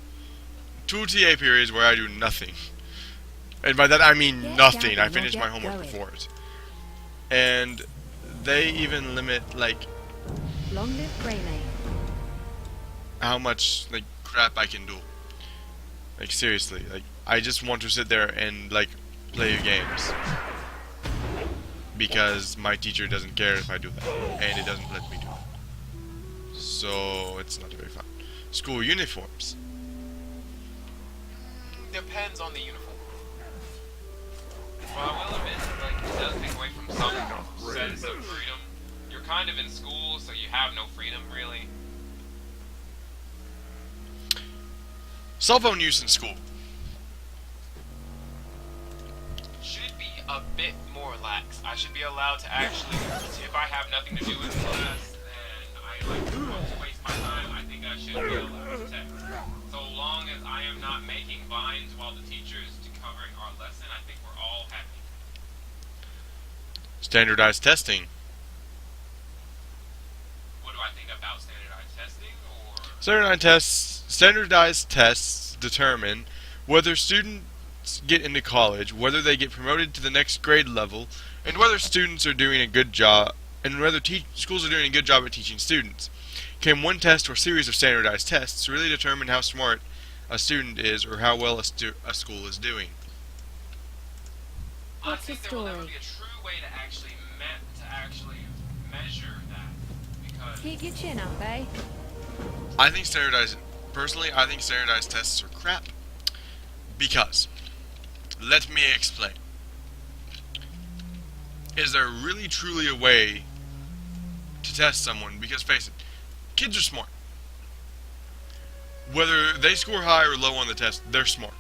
TA periods where I do nothing. And by that I mean Get nothing. I going, finish get my homework going. before it. And they even limit like Long live Greymane. how much like crap I can do. Like seriously, like I just want to sit there and like play games. Because my teacher doesn't care if I do that. And it doesn't let me do it. So it's not very fun. School uniforms. Depends on the uniform. Well, I will admit, like, it does take away from some sense of freedom. You're kind of in school, so you have no freedom, really. Cell phone use in school. Should be a bit more lax. I should be allowed to actually, if I have nothing to do in class and I like want to waste my time, I think I should be allowed to text. So long as I am not making vines while the teacher is covering our lesson, I think we're all happy. Standardized testing. What do I think about standardized testing, or? Standardized tests determine whether students get into college, whether they get promoted to the next grade level, and whether students are doing a good job, and whether schools are doing a good job at teaching students. Can one test or series of standardized tests really determine how smart a student is or how well a school is doing? I What's the think there will never story? be a true way to actually measure that, because Keep your chin up, eh? I think standardized tests are crap. Because, let me explain. Is there really truly a way to test someone? Because face it, kids are smart. Whether they score high or low on the test, they're smart.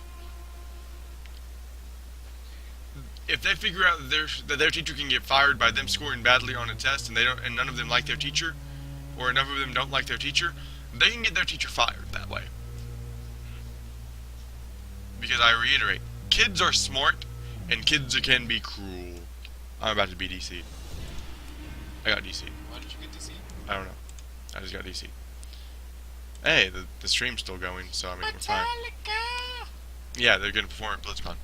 If they figure out that their teacher can get fired by them scoring badly on a test, and none of them like their teacher, or none of them don't like their teacher, they can get their teacher fired that way. Because I reiterate, kids are smart, and kids can be cruel. I'm about to be DC'd. I got DC'd. why did you get to see? I don't know. I just got DC'd. Hey, the stream's still going, so I mean, we're fine. Yeah, they're gonna perform at BlizzCon.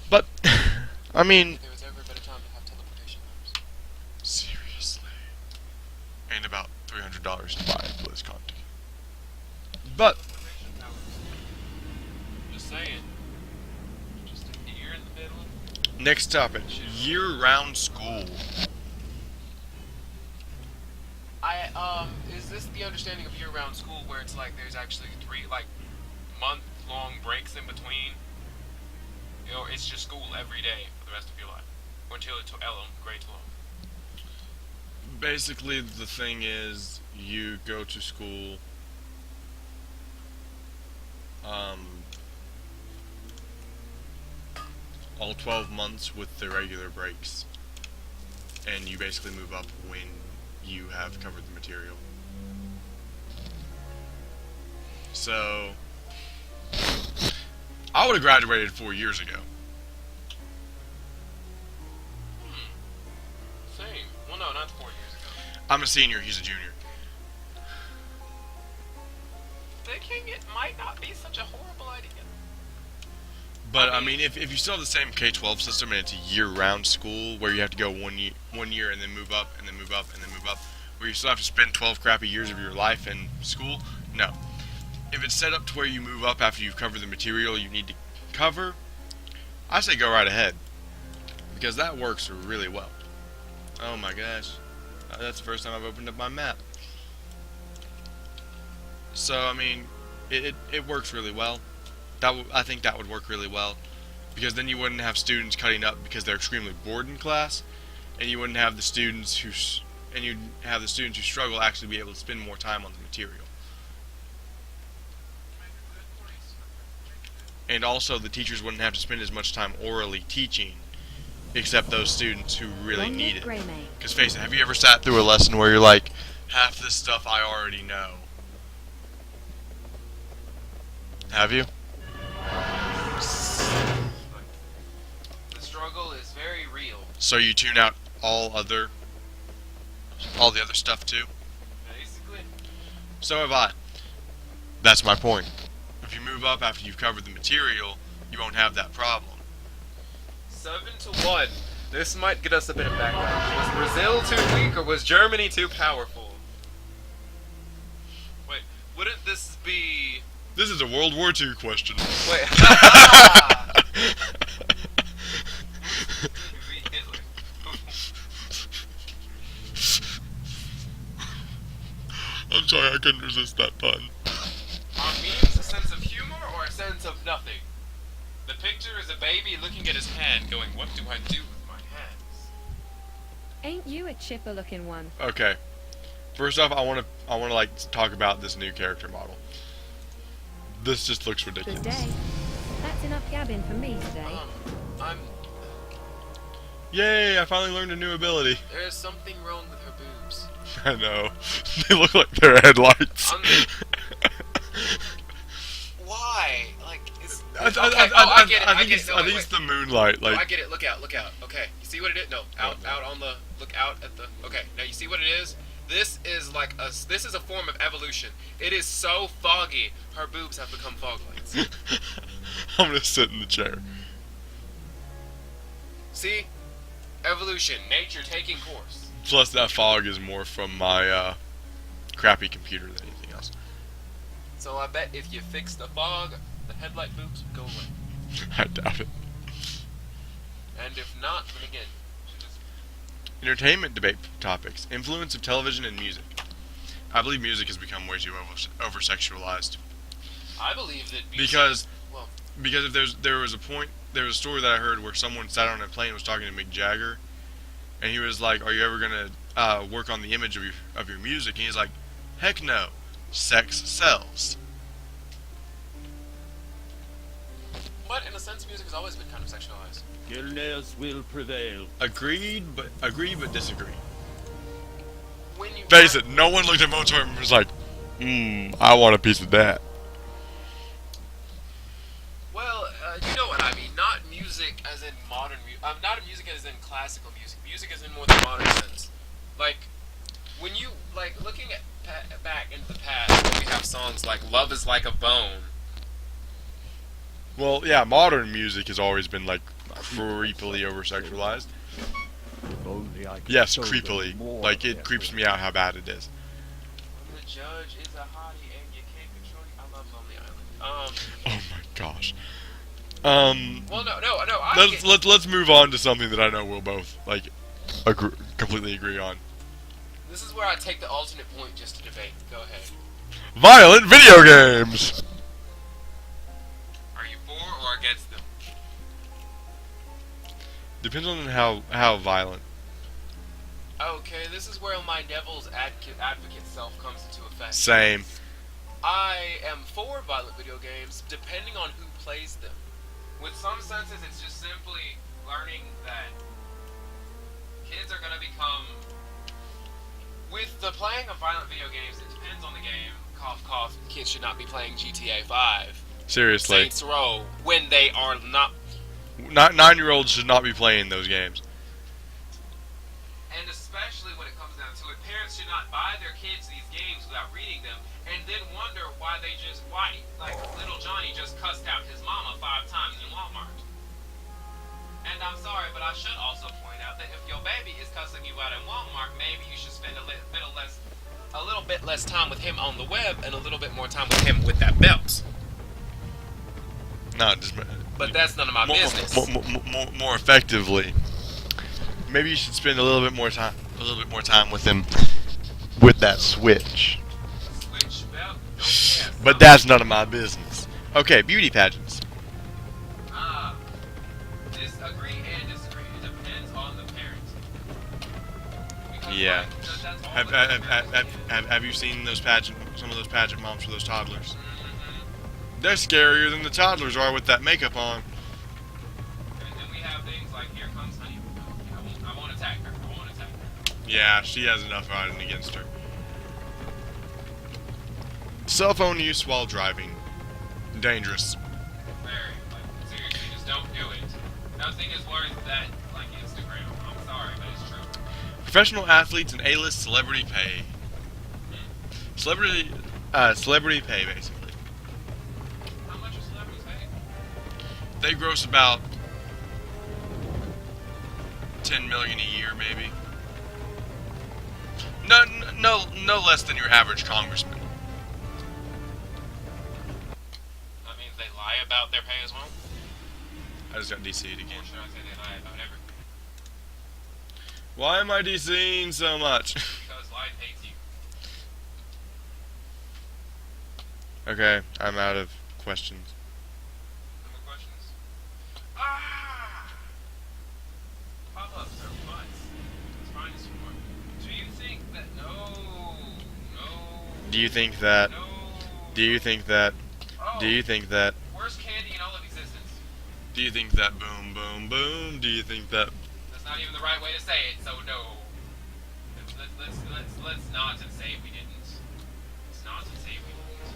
But, I mean, There was ever a better time to have teleportation arms. seriously. And about $300 to buy a BlizzCon ticket. But, Just saying. Just a ear in the middle. next topic, year-round school. Is this the understanding of year-round school where it's like there's actually 3 month-long breaks in between? Or it's just school every day for the rest of your life? Or until it's grade 12? Basically, the thing is, you go to school, all 12 months with the regular breaks. And you basically move up when you have covered the material. So, I would have graduated 4 years ago. Same. Well, no, not 4 years ago. I'm a senior, he's a junior. Thinking it might not be such a horrible idea. But I mean, if you still have the same K-12 system and it's a year-round school where you have to go one year and then move up and then move up and then move up, where you still have to spend 12 crappy years of your life in school, no. If it's set up to where you move up after you've covered the material you need to cover, I say go right ahead, because that works really well. Oh my gosh, that's the first time I've opened up my map. So I mean, it works really well. I think that would work really well, because then you wouldn't have students cutting up because they're extremely bored in class, and you wouldn't have the students who struggle actually be able to spend more time on the material. And also, the teachers wouldn't have to spend as much time orally teaching except those students who really Long need live it. Greymane. Because face it, have you ever sat through a lesson where you're like, half this stuff I already know? Have you? The struggle is very real. So you tune out all the other stuff too? Basically. So have I. That's my point. If you move up after you've covered the material, you won't have that problem. 7-1. This might get us a bit of background. Was Brazil too weak or was Germany too powerful? Wait, wouldn't this be... This is a World War II question. Wait. I'm sorry, I couldn't resist that pun. Are memes a sense of humor or a sense of nothing? The picture is a baby looking at his hand going, what do I do with my hands? Ain't you a chipper looking one? Okay. First off, I want to like talk about this new character model. This just looks ridiculous. Good day. That's enough gabbing for me today. Yay, I finally learned a new ability. There's something wrong with her boobs. I know. They look like they're headlights. Why? Like, it's... I okay, I get it, think get it's, it. No, I think wait, it's the moonlight. wait. Like, I get it, look out. Okay, you see what it is? No, out on the... Look out at the... Okay, now you see what it is? This is like a... This is a form of evolution. It is so foggy, her boobs have become fog lights. I'm gonna sit in the chair. See? Evolution, nature taking course. Plus, that fog is more from my crappy computer than anything else. So I bet if you fix the fog, the headlight boobs would go away. I doubt it. And if not, then again, you just... Entertainment debate topics: influence of television and music. I believe music has become way too over-sexualized. I believe that Because well, if there was a story that I heard where someone sat on a plane and was talking to Mick Jagger, and he was like, "Are you ever gonna work on the image of your music?" And he's like, "Heck no, sex sells." but in a sense, music has always been kind of sexualized. Guilders will prevail. Agreed, but disagree. When you Face it, no one looked at Mozart and was like, I want a piece of that. Well, you know what I mean. Not music as in modern music. Not music as in classical music. Music as in more the modern sense. Like, when you, like, looking at back into the past, when we have songs like Love is Like a Bone. Well, yeah, modern music has always been, like, creepily over-sexualized. If only I could Yes, show them creepily. more Like, of it their creeps me out how bad it is. When the judge is a hottie and you can't control it. I love Lonely Island. Oh my gosh. Well, no. Let's move on to something that I know we'll both, like, completely agree on. This is where I take the alternate point just to debate. Go ahead. Violent video games! Are you for or against them? Depends on how violent. Okay, this is where my devil's advocate self comes into effect. Same. I am for violent video games, depending on who plays them. With some senses, it's just simply learning that kids are going to become... With the playing of violent video games, it depends on the game. Cough, cough. Kids should not be playing GTA 5. Seriously. Saints Row, when they are not... 9-year-olds should not be playing those games. And especially when it comes down to it, parents should not buy their kids these games without reading them, and then wonder why like little Johnny just cussed out his mama 5 times in Walmart. And I'm sorry, but I should also point out that if your baby is cussing you out in Walmart, maybe you should spend a little bit less time with him on the web and a little bit more time with him with that belt. No, just... But that's none of my business. More effectively. Maybe you should spend a little bit more time with him with that Switch. Switch belt? Don't care. But that's none of my business. Okay, beauty pageants. Disagree and disagree. It depends on the parent. Because, Yeah. like, that's all the parents Have you seen some of those pageant moms for those toddlers? They're scarier than the toddlers are with that makeup on. And then we have things like Here Comes Honey Yeah, she has enough riding against her. Cell phone use while driving. Dangerous. Very. Like, seriously, just don't do it. Nothing is worth that, like Instagram. I'm sorry, but it's true. Professional athletes and A-list celebrity pay. Celebrity pay, basically. How much are celebrities paying? They gross about 10 million a year, maybe. No less than your average congressman. That means they lie about their pay as well? I just got DC'd again. Or should I say they lie about everything? Why am I DCing so much? Because life hates you. Okay, I'm out of questions. No more questions? Ah! Pop-ups are fun. It's fine as humor. Do you think that... No. Do you think that? No. Do you think that? Oh, Do you think that? worst candy in all of existence. Do you think that? Boom, boom, boom. Do you think that? That's not even the right way to say it, so no. Let's not and say we didn't. Let's not and say we didn't.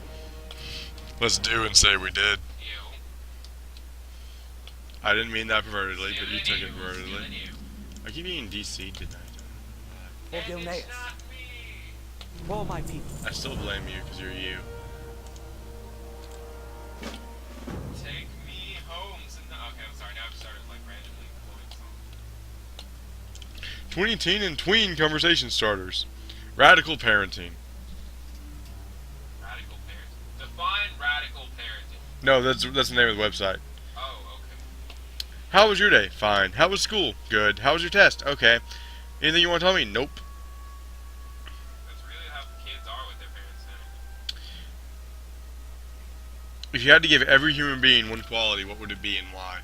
Let's do and say we did. You. I didn't mean that pervertedly, but you took it Stealing pervertedly. you. I keep being DC'd, didn't I? Or And Gilneas. it's not me. For my people. I still blame you because you're you. Take me home. Okay, I'm sorry. Now I've started like randomly quoting songs. 20 teen and tween conversation starters. Radical parenting. Radical parenting. Define radical parenting. No, that's the name of the website. Oh, okay. How was your day? Fine. How was school? Good. How was your test? Okay. Anything you want to tell me? Nope. That's really how kids are with their parents now. If you had to give every human being one quality, what would it be and why?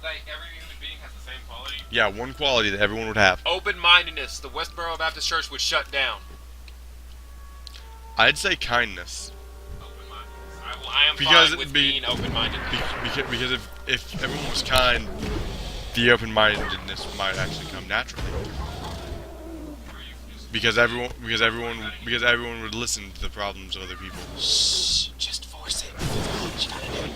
Like every human being has the same quality. Yeah, one quality that everyone would have. Open-mindedness. The Westboro Baptist Church would shut down. I'd say kindness. Open-mindedness. I am Because fine with it'd be- being open-minded. Because if everyone was kind, the open-mindedness might actually come naturally. Because everyone would listen to the problems of other people. Shh, just force it. That's all you gotta do.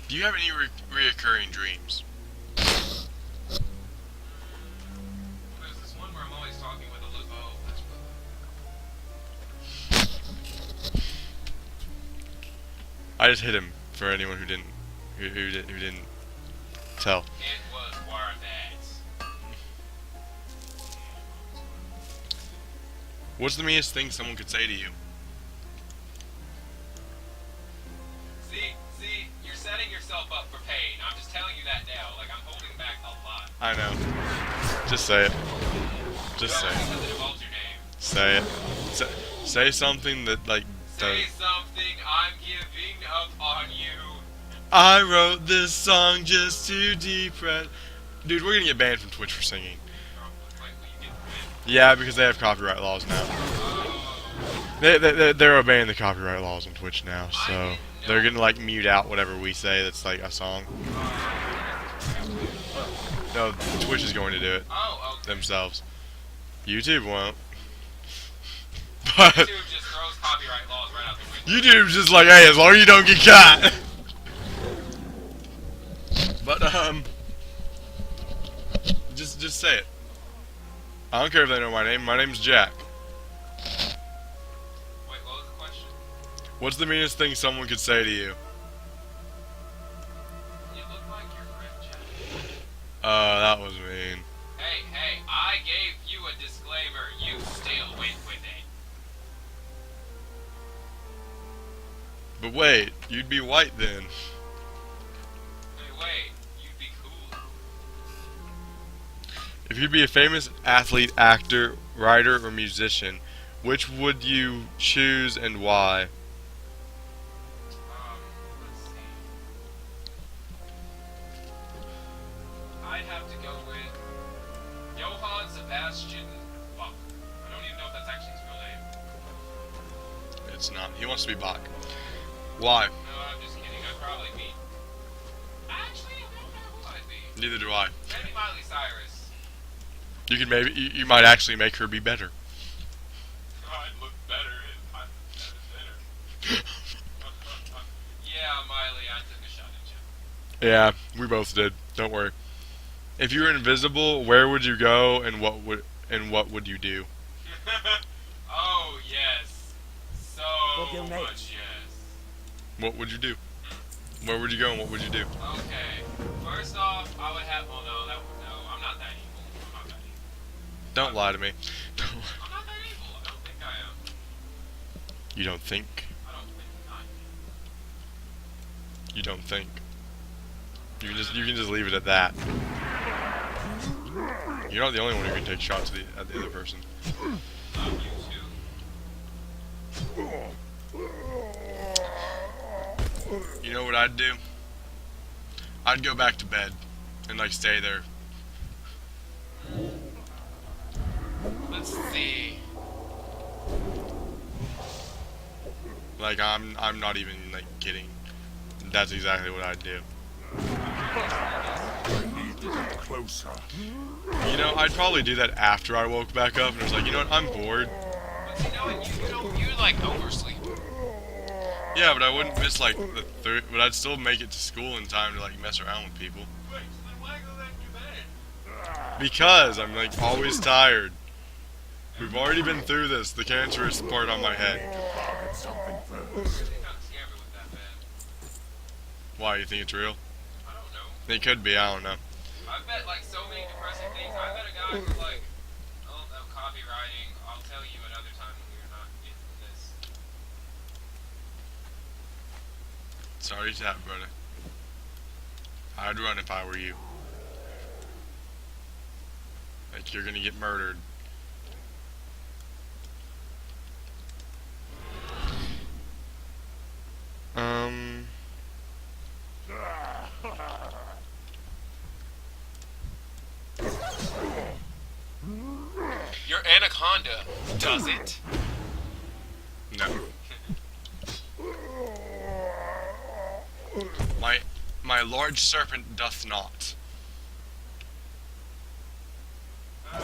Do you have any reoccurring dreams? There's this one where I'm always talking with a loop. Oh, that's I just hit him for anyone who didn't tell. It was worth it. What's the meanest thing someone could say to you? See, you're setting yourself up for pain. I'm just telling you that now. Like, I'm holding back a lot. I know. Just say it. Just say it. Because it involves your name. Say it. Say something that like does. Say something, I'm giving up on you. I wrote this song just to depress. Dude, we're gonna get banned from Twitch for singing. Wait, will you get banned? Yeah, because they have copyright laws now. They're obeying the copyright laws on Twitch now, so they're gonna like mute out whatever we say that's like a song. No, Twitch is going to do it Oh, okay. themselves. YouTube won't. But YouTube just throws copyright laws right out the window. YouTube's just like, hey, as long as you don't get caught. But just say it. I don't care if they know my name. My name's Jack. Wait, what was the question? What's the meanest thing someone could say to you? You look like your friend Jack. That was mean. Hey, I gave you a disclaimer. You still went with it. But wait, you'd be white then. Hey, wait, you'd be cool. If you'd be a famous athlete, actor, writer, or musician, which would you choose and why? Let's see. I'd have to go with Johann Sebastian Bach. I don't even know if that's actually his real name. It's not. He wants to be Bach. Why? No, I'm just kidding. I'd probably be. Actually, I don't know who I'd be. Neither do I. Maybe Miley Cyrus. You can maybe you might actually make her be better. I'd look better if I was better. Yeah, Miley, I took a shot at you. Yeah, we both did. Don't worry. If you were invisible, where would you go, and what would you do? Oh yes, so Your much mates. yes. What would you do? Where would you go, and what would you do? Okay, first off, I would have. Oh no, I'm not that evil. I'm not that evil. Don't lie to me. I'm not that evil. I don't think I am. You don't think? I don't think I am. You don't think? You can just leave it at that. You're not the only one who can take shots at the other person. You too. You know what I'd do? I'd go back to bed and like stay there. Let's see. Like I'm not even like kidding. That's exactly what I'd do. I need to get closer. You know, I'd probably do that after I woke back up and was like, you know what, I'm bored. But you know what? You like oversleep. Yeah, but I wouldn't miss like the third. But I'd still make it to school in time to like mess around with people. Wait, so then why go back to bed? Because I'm like always tired. We've already been through this. The cancerous part on my head. Get something first. You kind of scared me with that bed. Why, you think it's real? I don't know. It could be. I don't know. I've met like so many depressing things. I met a guy who's like, oh, no, copywriting. I'll tell you another time when we're not getting this. Sorry to have, brother. I'd run if I were you. Like you're gonna get murdered. Your anaconda does it. No. My large serpent doth not. I'm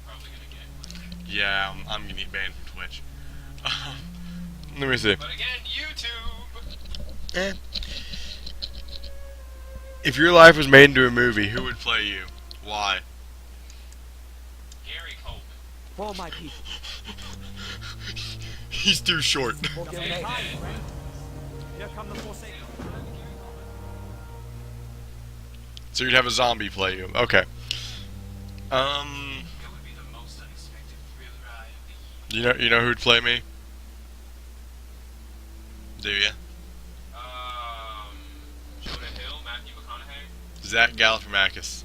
probably gonna get. Yeah, I'm gonna get banned from Twitch. Let me see. But again, YouTube. Eh. If your life was made into a movie, who would play you? Why? Gary Coleman. For my people. He's too short. For your mates. Here come the Forsaken. So you'd have a zombie play you. Okay. It would be the most unexpected thrill ride of the year. You know who'd play me? Do ya? Jonah Hill, Matthew McConaughey. Zach Galifianakis.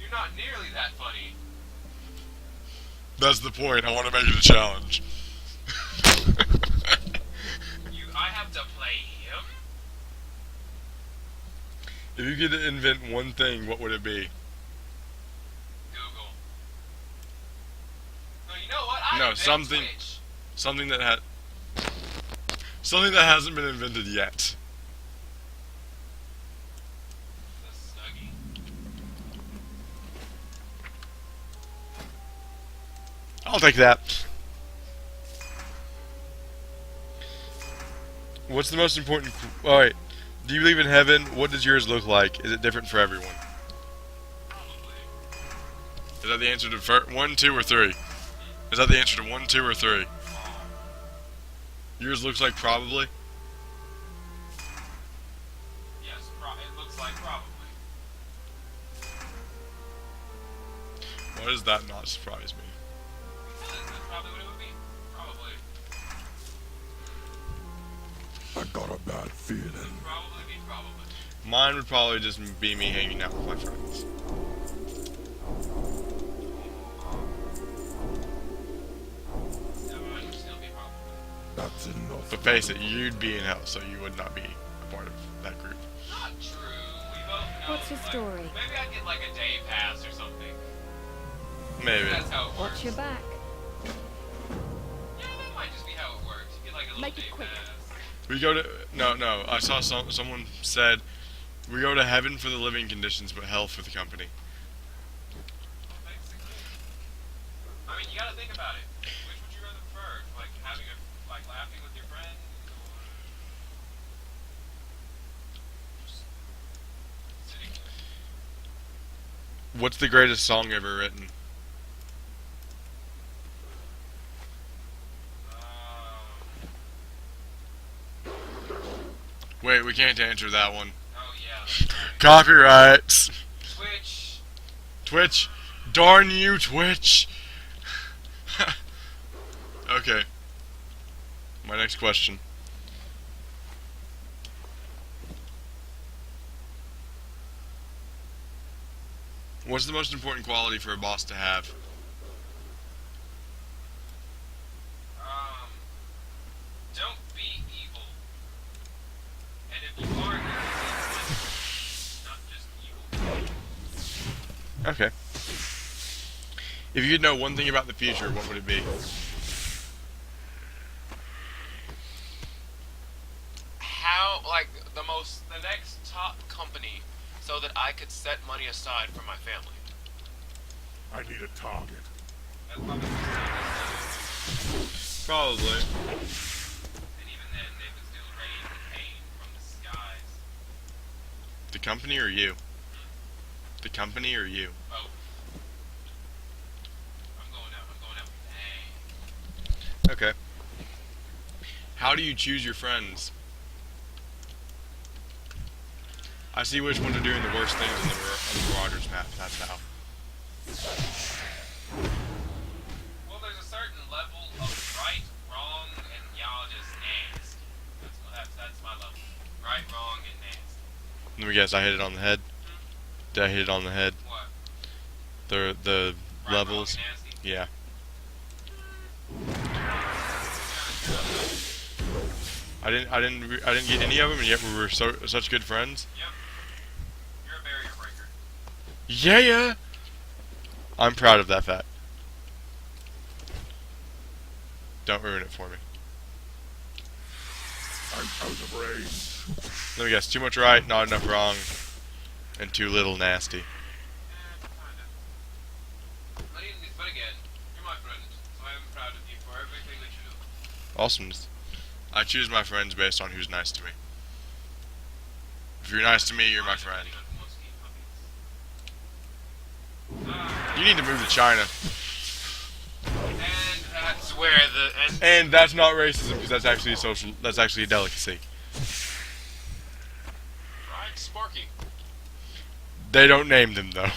You're not nearly that funny. That's the point. I want to make it a challenge. I have to play him? If you could invent one thing, what would it be? Google. No, you know what? I No, invent something- Twitch. Something that hasn't been invented yet. The Snuggie. I'll take that. What's the most important? Oh wait, do you believe in heaven? What does yours look like? Is it different for everyone? Probably. Is that the answer to 1, 2, or 3? Is that the answer to 1, 2, or 3? Yours looks like probably. Yes, it looks like probably. Why does that not surprise me? That's probably what it would be. Probably. I got a bad feeling. Probably be probably. Mine would probably just be me hanging out with my friends. Yeah, mine would still be probably. That's enough. But face it, you'd be in hell, so you would not be a part of that group. Not true. We both know. What's your like, story? Maybe I'd get like a day pass or something. Maybe. That's how it works. Watch your back. Yeah, that might just be how it works. You get like a little Make it day quick. pass. We go to no. I saw someone said We go to heaven for the living conditions, but hell for the company. Basically. I mean, you gotta think about it. Which would you rather prefer? Like having like laughing with your friends, or just sitting there? What's the greatest song ever written? Wait, we can't answer that one. Oh yeah. That's right. Copyrights. Twitch. Twitch. Darn you, Twitch. Okay. My next question. What's the most important quality for a boss to have? Don't be evil. And if you are evil, not just evil. Okay. If you could know one thing about the future, what would it be? How, like, the next top company, so that I could set money aside for my family. I need a target. That's probably Probably. and even then, they would still rain pain from the skies. The company or you? The company or you? Both. I'm going out bang. Okay. How do you choose your friends? I see which ones are doing the worst things on the Marauders map, that's how. Well, there's a certain level of right, wrong, and y'all just nasty. That's my level. Right, wrong, and nasty. Let me guess, I hit it on the head? Did I hit it on the head? What? The Right, levels? wrong, and nasty? Yeah. I didn't get any of them, and yet we were such good friends. Yep. You're a barrier breaker. Yeah. I'm proud of that fact. Don't ruin it for me. I'm out of range. Let me guess, too much right, not enough wrong, and too little nasty. But again, you're my friend, so I am proud of you for everything that you do. Awesomeness. I choose my friends based on who's nice to me. If you're nice to me, you're my friend. You need to move to China. And that's where the And that's not racism, because that's actually that's actually a delicacy. right, Sparky. They don't name them though.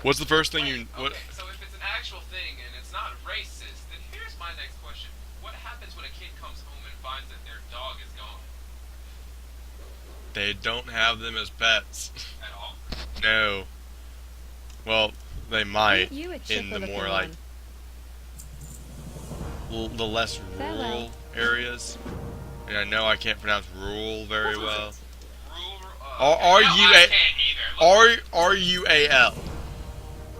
What's the first thing you what? Okay, so if it's an actual thing and it's not racist, then here's my next question: what happens when a kid comes home and finds that their dog is gone? They don't have them as pets. At all? No. Well, they might Ain't you a in chipper the looking more like one? the less rural Farewell. areas. And I know I can't pronounce rural very well. I can't either. Look, R-U-A-L.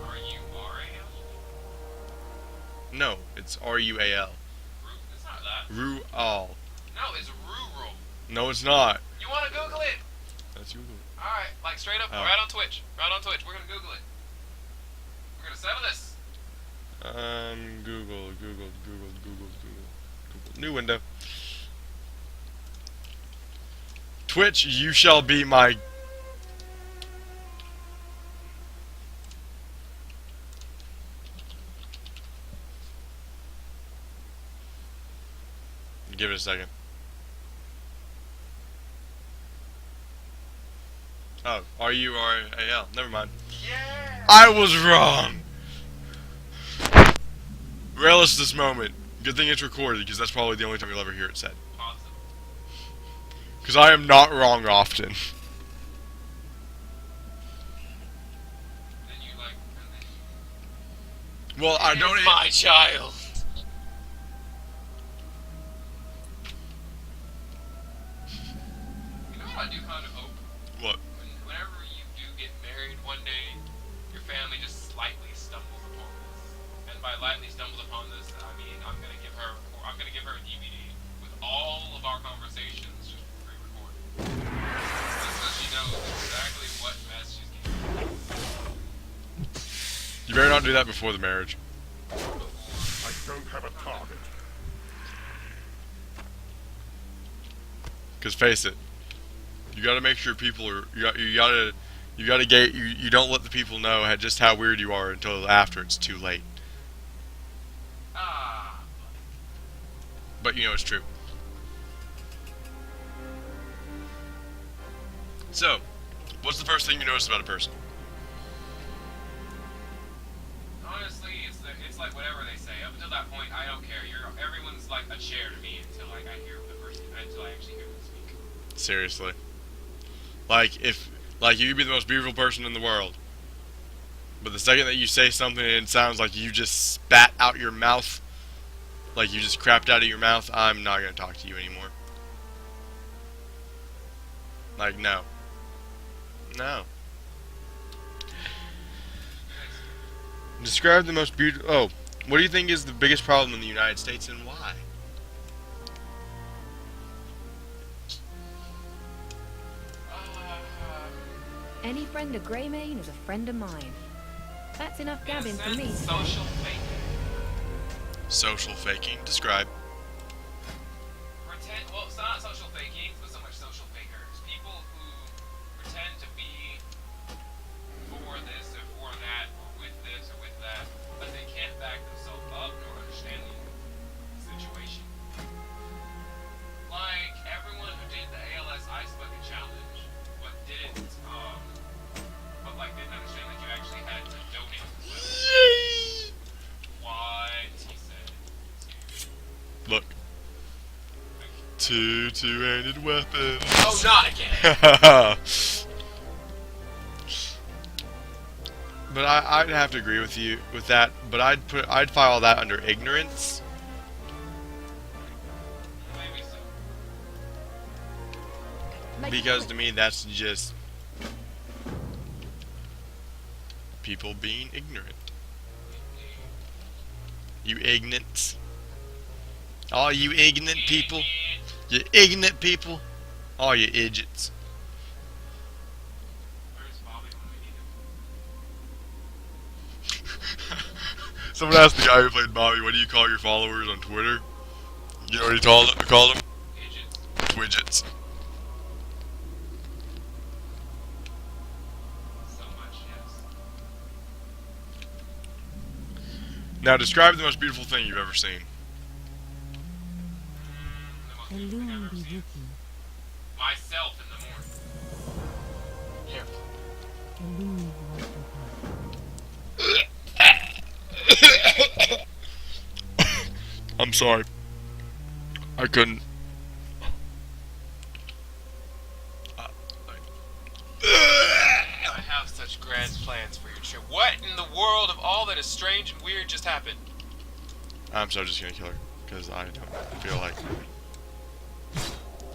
R-U-R-A-L? No, it's R-U-A-L. It's not that. Rural. No, it's rural. No, it's not. You want to Google it? That's you. Alright, like straight up, Oh. right on Twitch. Right on Twitch. We're going to Google it. We're going to settle this. Google. New window. Twitch, you shall be my... Give it a second. Oh, R-U-R-A-L. Never mind. Yeah! I was wrong! Relish this moment. Good thing it's recorded, because that's probably the only time you'll ever hear it said. Awesome. Because I am not wrong often. Then you like... Well, I don't... my child. You know what I do kind of hope? What? Whenever you do get married one day, your family just slightly stumbles upon this. And by lightly stumbles upon this, I mean I'm gonna give her a DVD with all of our conversations just better not do that before the marriage. I don't have a target. Cause face it, you gotta make sure people are you gotta get you don't let the people know just how weird you are until after it's too late. Ah. But you know it's true. So, what's the first thing you notice about a person? Honestly, it's like whatever they say. Up until that point, I don't care. Everyone's like a chair to me until like I hear the person, until I actually hear them speak. Seriously. Like you could be the most beautiful person in the world, but the second that you say something and it sounds like you just spat out your mouth, like you just crapped out of your mouth, I'm not gonna talk to you anymore. Like, no. No. Describe the most beautiful... Oh, what do you think is the biggest problem in the United States and why? Any friend of Greymane is a friend of mine. That's enough gabbing for me. Social fake. Social faking. Describe. Well, it's not social faking, but so much social fakers. People who pretend to be for this or for that, or with this or with that, but they can't back themselves up nor understand the situation. Like everyone who did the ALS Ice Bucket Challenge, but didn't understand that you actually had to donate to the what he said. Look. Two-handed weapons. Oh, not again! But I'd have to agree with you with that. But I'd file that under ignorance. Maybe so. Because to me, that's just people being ignorant. You ignorant. All you ignorant people. You ignorant people. All you idiots. Where's Bobby when we need him? Someone asked the guy who played Bobby, what do you call your followers on Twitter? You know what he called them? Idiots. Widgets. So much, yes. Now describe the most beautiful thing you've ever seen. The most beautiful thing I've ever seen. Myself in the morning. Yeah. I'm sorry. I couldn't. I have such grand plans for your trip. What in the world of all that is strange and weird just happened? I'm so just gonna kill her. Because I don't feel like...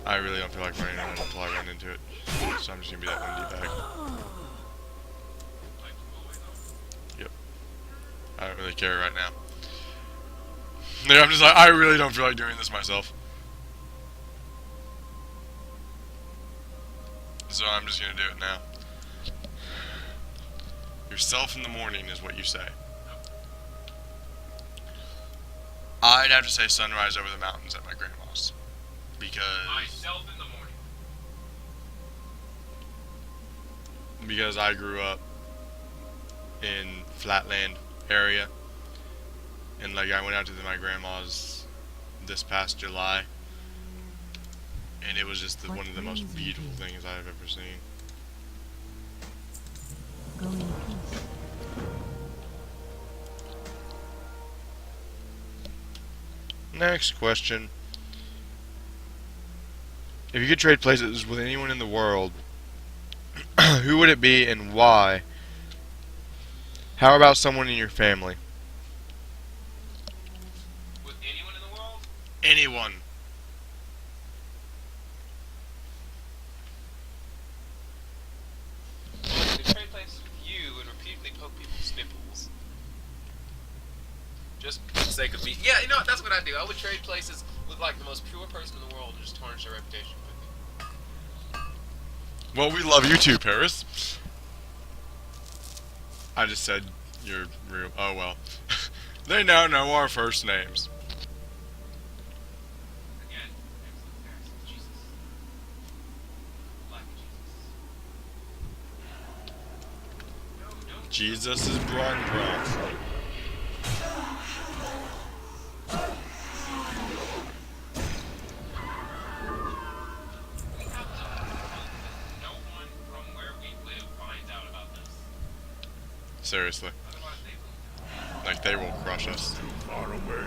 I really don't feel like running in until I run into it. So I'm just gonna be that one D-bag. Yep. I don't really care right now. Yeah, I'm just like, I really don't feel like doing this myself. So I'm just gonna do it now. Yourself in the morning is what you say. I'd have to say sunrise over the mountains at my grandma's. Because... Myself in the morning. Because I grew up in Flatland area. And like I went out to my grandma's this past July. And it was just one of the most beautiful things I've ever seen. Go in peace. Next question. If you could trade places with anyone in the world, who would it be and why? How about someone in your family? With anyone in the world? Anyone. Well, to trade places with you and repeatedly poke people's nipples. Just for the sake of me. Yeah, you know what? That's what I'd do. I would trade places with like the most pure person in the world and just tarnish their reputation with me. Well, we love you too, Paris. I just said your real. Oh well. They now know our first names. Again, excellent comparison. Jesus. Black Jesus. No, Jesus is Bron. no one from where we live finds out about this. Seriously. Otherwise, they will. Like, they will crush us. Far away.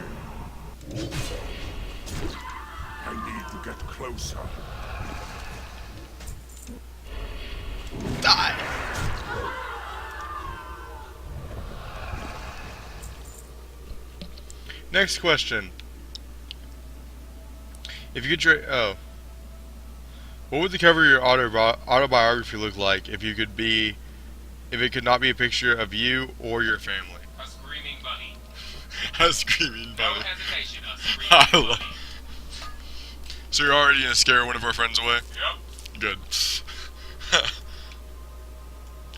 I need to get closer. Die! Next question. If you could what would the cover of your autobiography look like if it could not be a picture of you or your family? A screaming bunny. A screaming No bunny. hesitation. A I screaming love- bunny. So you're already gonna scare one of our friends away? Yep. Good.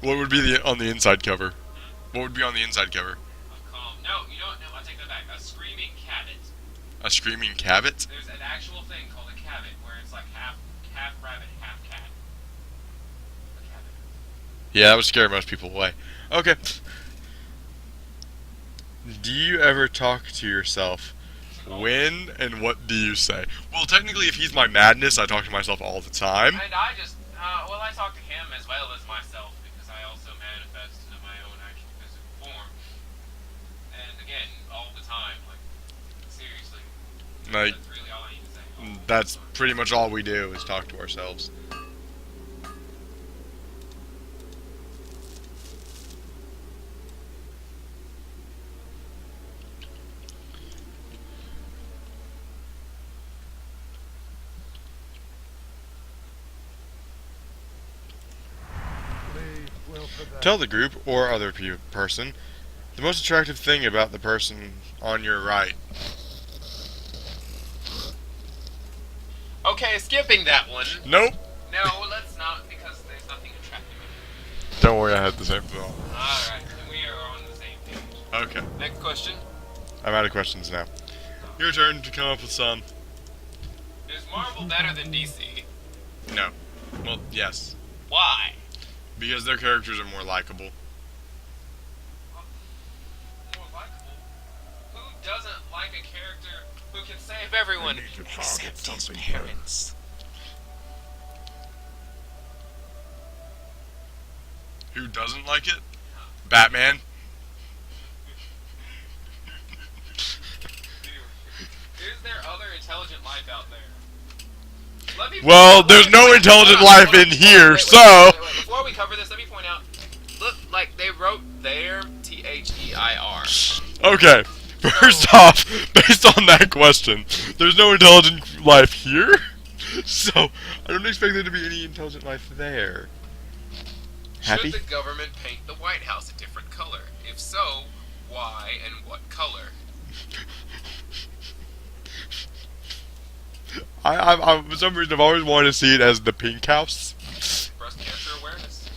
What would be on the inside cover? What would be on the inside cover? No, you don't. No, I take that back. A screaming cabot. A screaming cabot? There's an actual thing called a cabot where it's like half rabbit, half cat. A cabot. Yeah, that would scare most people away. Okay. Do you ever talk to yourself? When and what do you say? Well, technically, if he's my madness, I talk to myself all the time. And I just, I talk to him as well as myself because I also manifest into my own actual physical form. And again, all the time, like, seriously. Like, That's really all I need to say. All the that's time. pretty much all we do is talk to ourselves. Tell the group or other person the most attractive thing about the person on your right. Okay, skipping that one. Nope. No, let's not because there's nothing attractive in it. Don't worry, I had the same thought. Alright, then we are on the same page. Okay. Next question. I'm out of questions now. Your turn to come up with some. Is Marvel better than DC? No. Well, yes. Why? Because their characters are more likable. More likable? Who doesn't like a character who can save everyone We need to target except his something parents? Who doesn't like it? Batman. Is there other intelligent life out there? Let me Well, there's no intelligent life in here, so... Wait. Before we cover this, let me point out. Look, like they wrote there, Their. Okay. First off, based on that question, there's no intelligent life here, so I don't expect there to be any intelligent life there. Happy? Should the government paint the White House a different color? If so, why and what color? I for some reason I've always wanted to see it as the Pink House. Breast cancer awareness.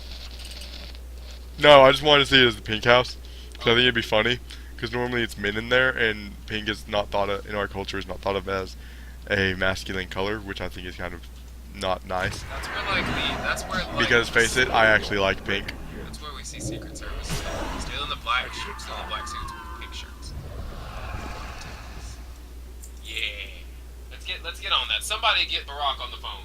No, I just wanted to see it as the Pink House, because I think it'd be funny. Because normally it's men in there, and pink is not thought of in our culture is not thought of as a masculine color, which I think is kind of not nice. That's where like Because face it, I actually like pink. That's where we see Secret Service still in the black suits with pink shirts. Yeah. Let's get on that. Somebody get Barack on the phone.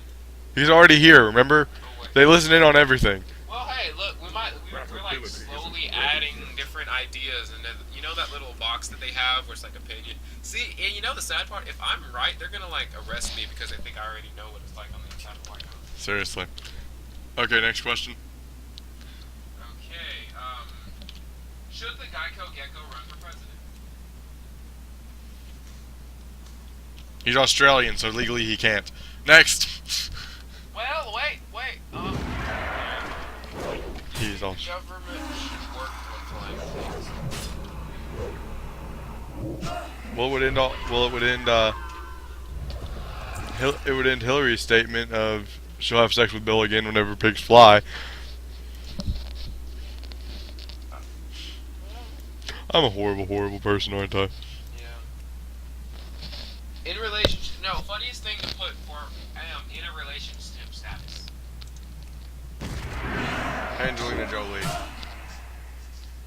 He's already here. Remember, Oh, wait. they listen in on everything. Well, hey, look, we're like slowly adding different ideas, and then you know that little box that they have where it's like opinion. See, and you know the sad part, if I'm right, they're gonna like arrest me because they think I already know what it's like on the inside of White House. Seriously. Okay, next question. Okay, should the Geico Gecko run for president? He's Australian, so legally he can't. Next. Well, wait. He's The Australian. government should work on flying things. Well, it would end Hillary's statement of she'll have sex with Bill again whenever pigs fly. I'm a horrible, horrible person, aren't I? Yeah. In relationship, no, funniest thing to put for in a relationship status. Angelina Jolie.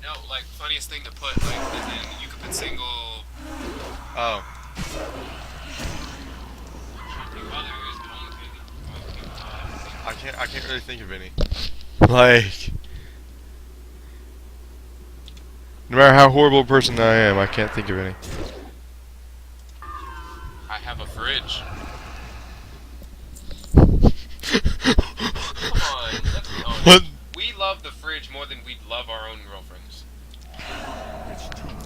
No, like funniest thing to put, like as in you could put single. Oh. I can't really think of any. Like, no matter how horrible a person I am, I can't think of any. I have a fridge. Come on, let's be honest. What? We love the fridge more than we'd love our own girlfriends.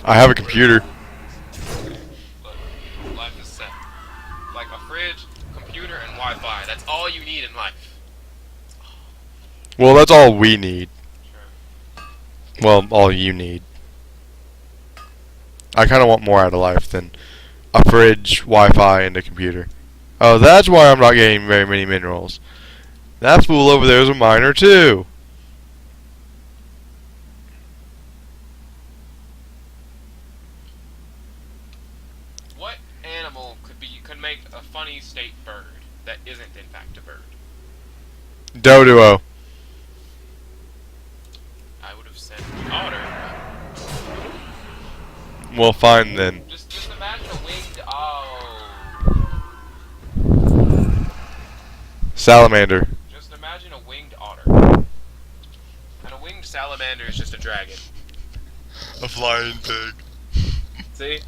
I have a computer. But life is set. Like a fridge, computer, and Wi-Fi. That's all you need in life. Well, that's all we need. Sure. Well, all you need. I kind of want more out of life than a fridge, Wi-Fi, and a computer. Oh, that's why I'm not getting very many minerals. That fool over there is a miner too. What animal could make a funny state bird that isn't in fact a bird? Dodo. I would have said otter. Well, fine then. Just imagine a winged Salamander. Just imagine a winged otter. And a winged salamander is just a dragon. A flying pig. See?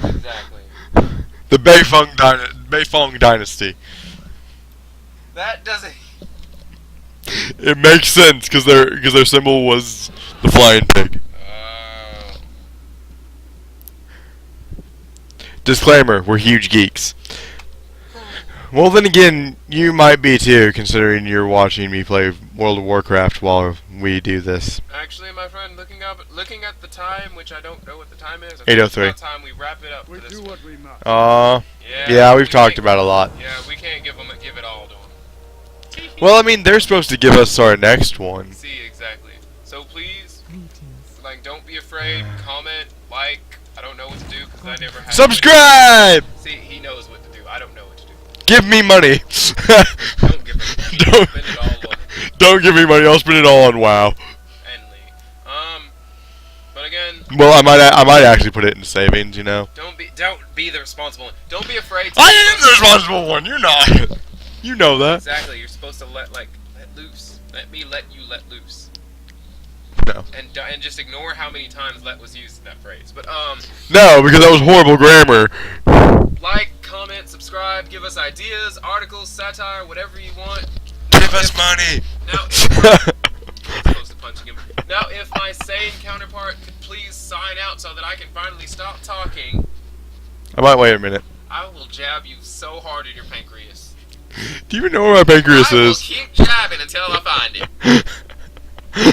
Exactly. The Beifong Dynasty. That doesn't. It makes sense because their symbol was the flying pig. Disclaimer: we're huge geeks. Well, then again, you might be too, considering you're watching me play World of Warcraft while we do this. Actually, my friend, looking at the time, which I don't know what the time is. 8:03. It's about time we wrap it up for this one. we must. Yeah, we've talked about a lot. Yeah, we can't give it all to them. Well, I mean, they're supposed to give us our next one. See, exactly. So please, like, don't be afraid. Comment, like. I don't know what to do because I never had. Subscribe! See, he knows what to do. I don't know what to do. Give me money. Don't give me money. Don't- Spend it all on Don't give me money. I'll spend it all on WoW. Enly. But again, Well, I might actually put it in savings. You know. don't be the responsible one. Don't be afraid. I am the responsible one. You're not. You know that. Exactly. You're supposed to let loose. Let me let you let loose. No. And just ignore how many times "let" was used in that phrase. But No, because that was horrible grammar. like, comment, subscribe, give us ideas, articles, satire, whatever you want. Give us money. Now, if close to punching him. Now, if my sane counterpart could please sign out so that I can finally stop talking, I might wait a minute. I will jab you so hard in your pancreas. Do you even know where my pancreas I will is? keep jabbing until I find it. No,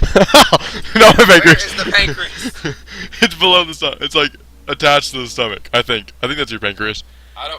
my Where pancreas. is the pancreas? It's below the stomach. It's like attached to the stomach. I think that's your pancreas.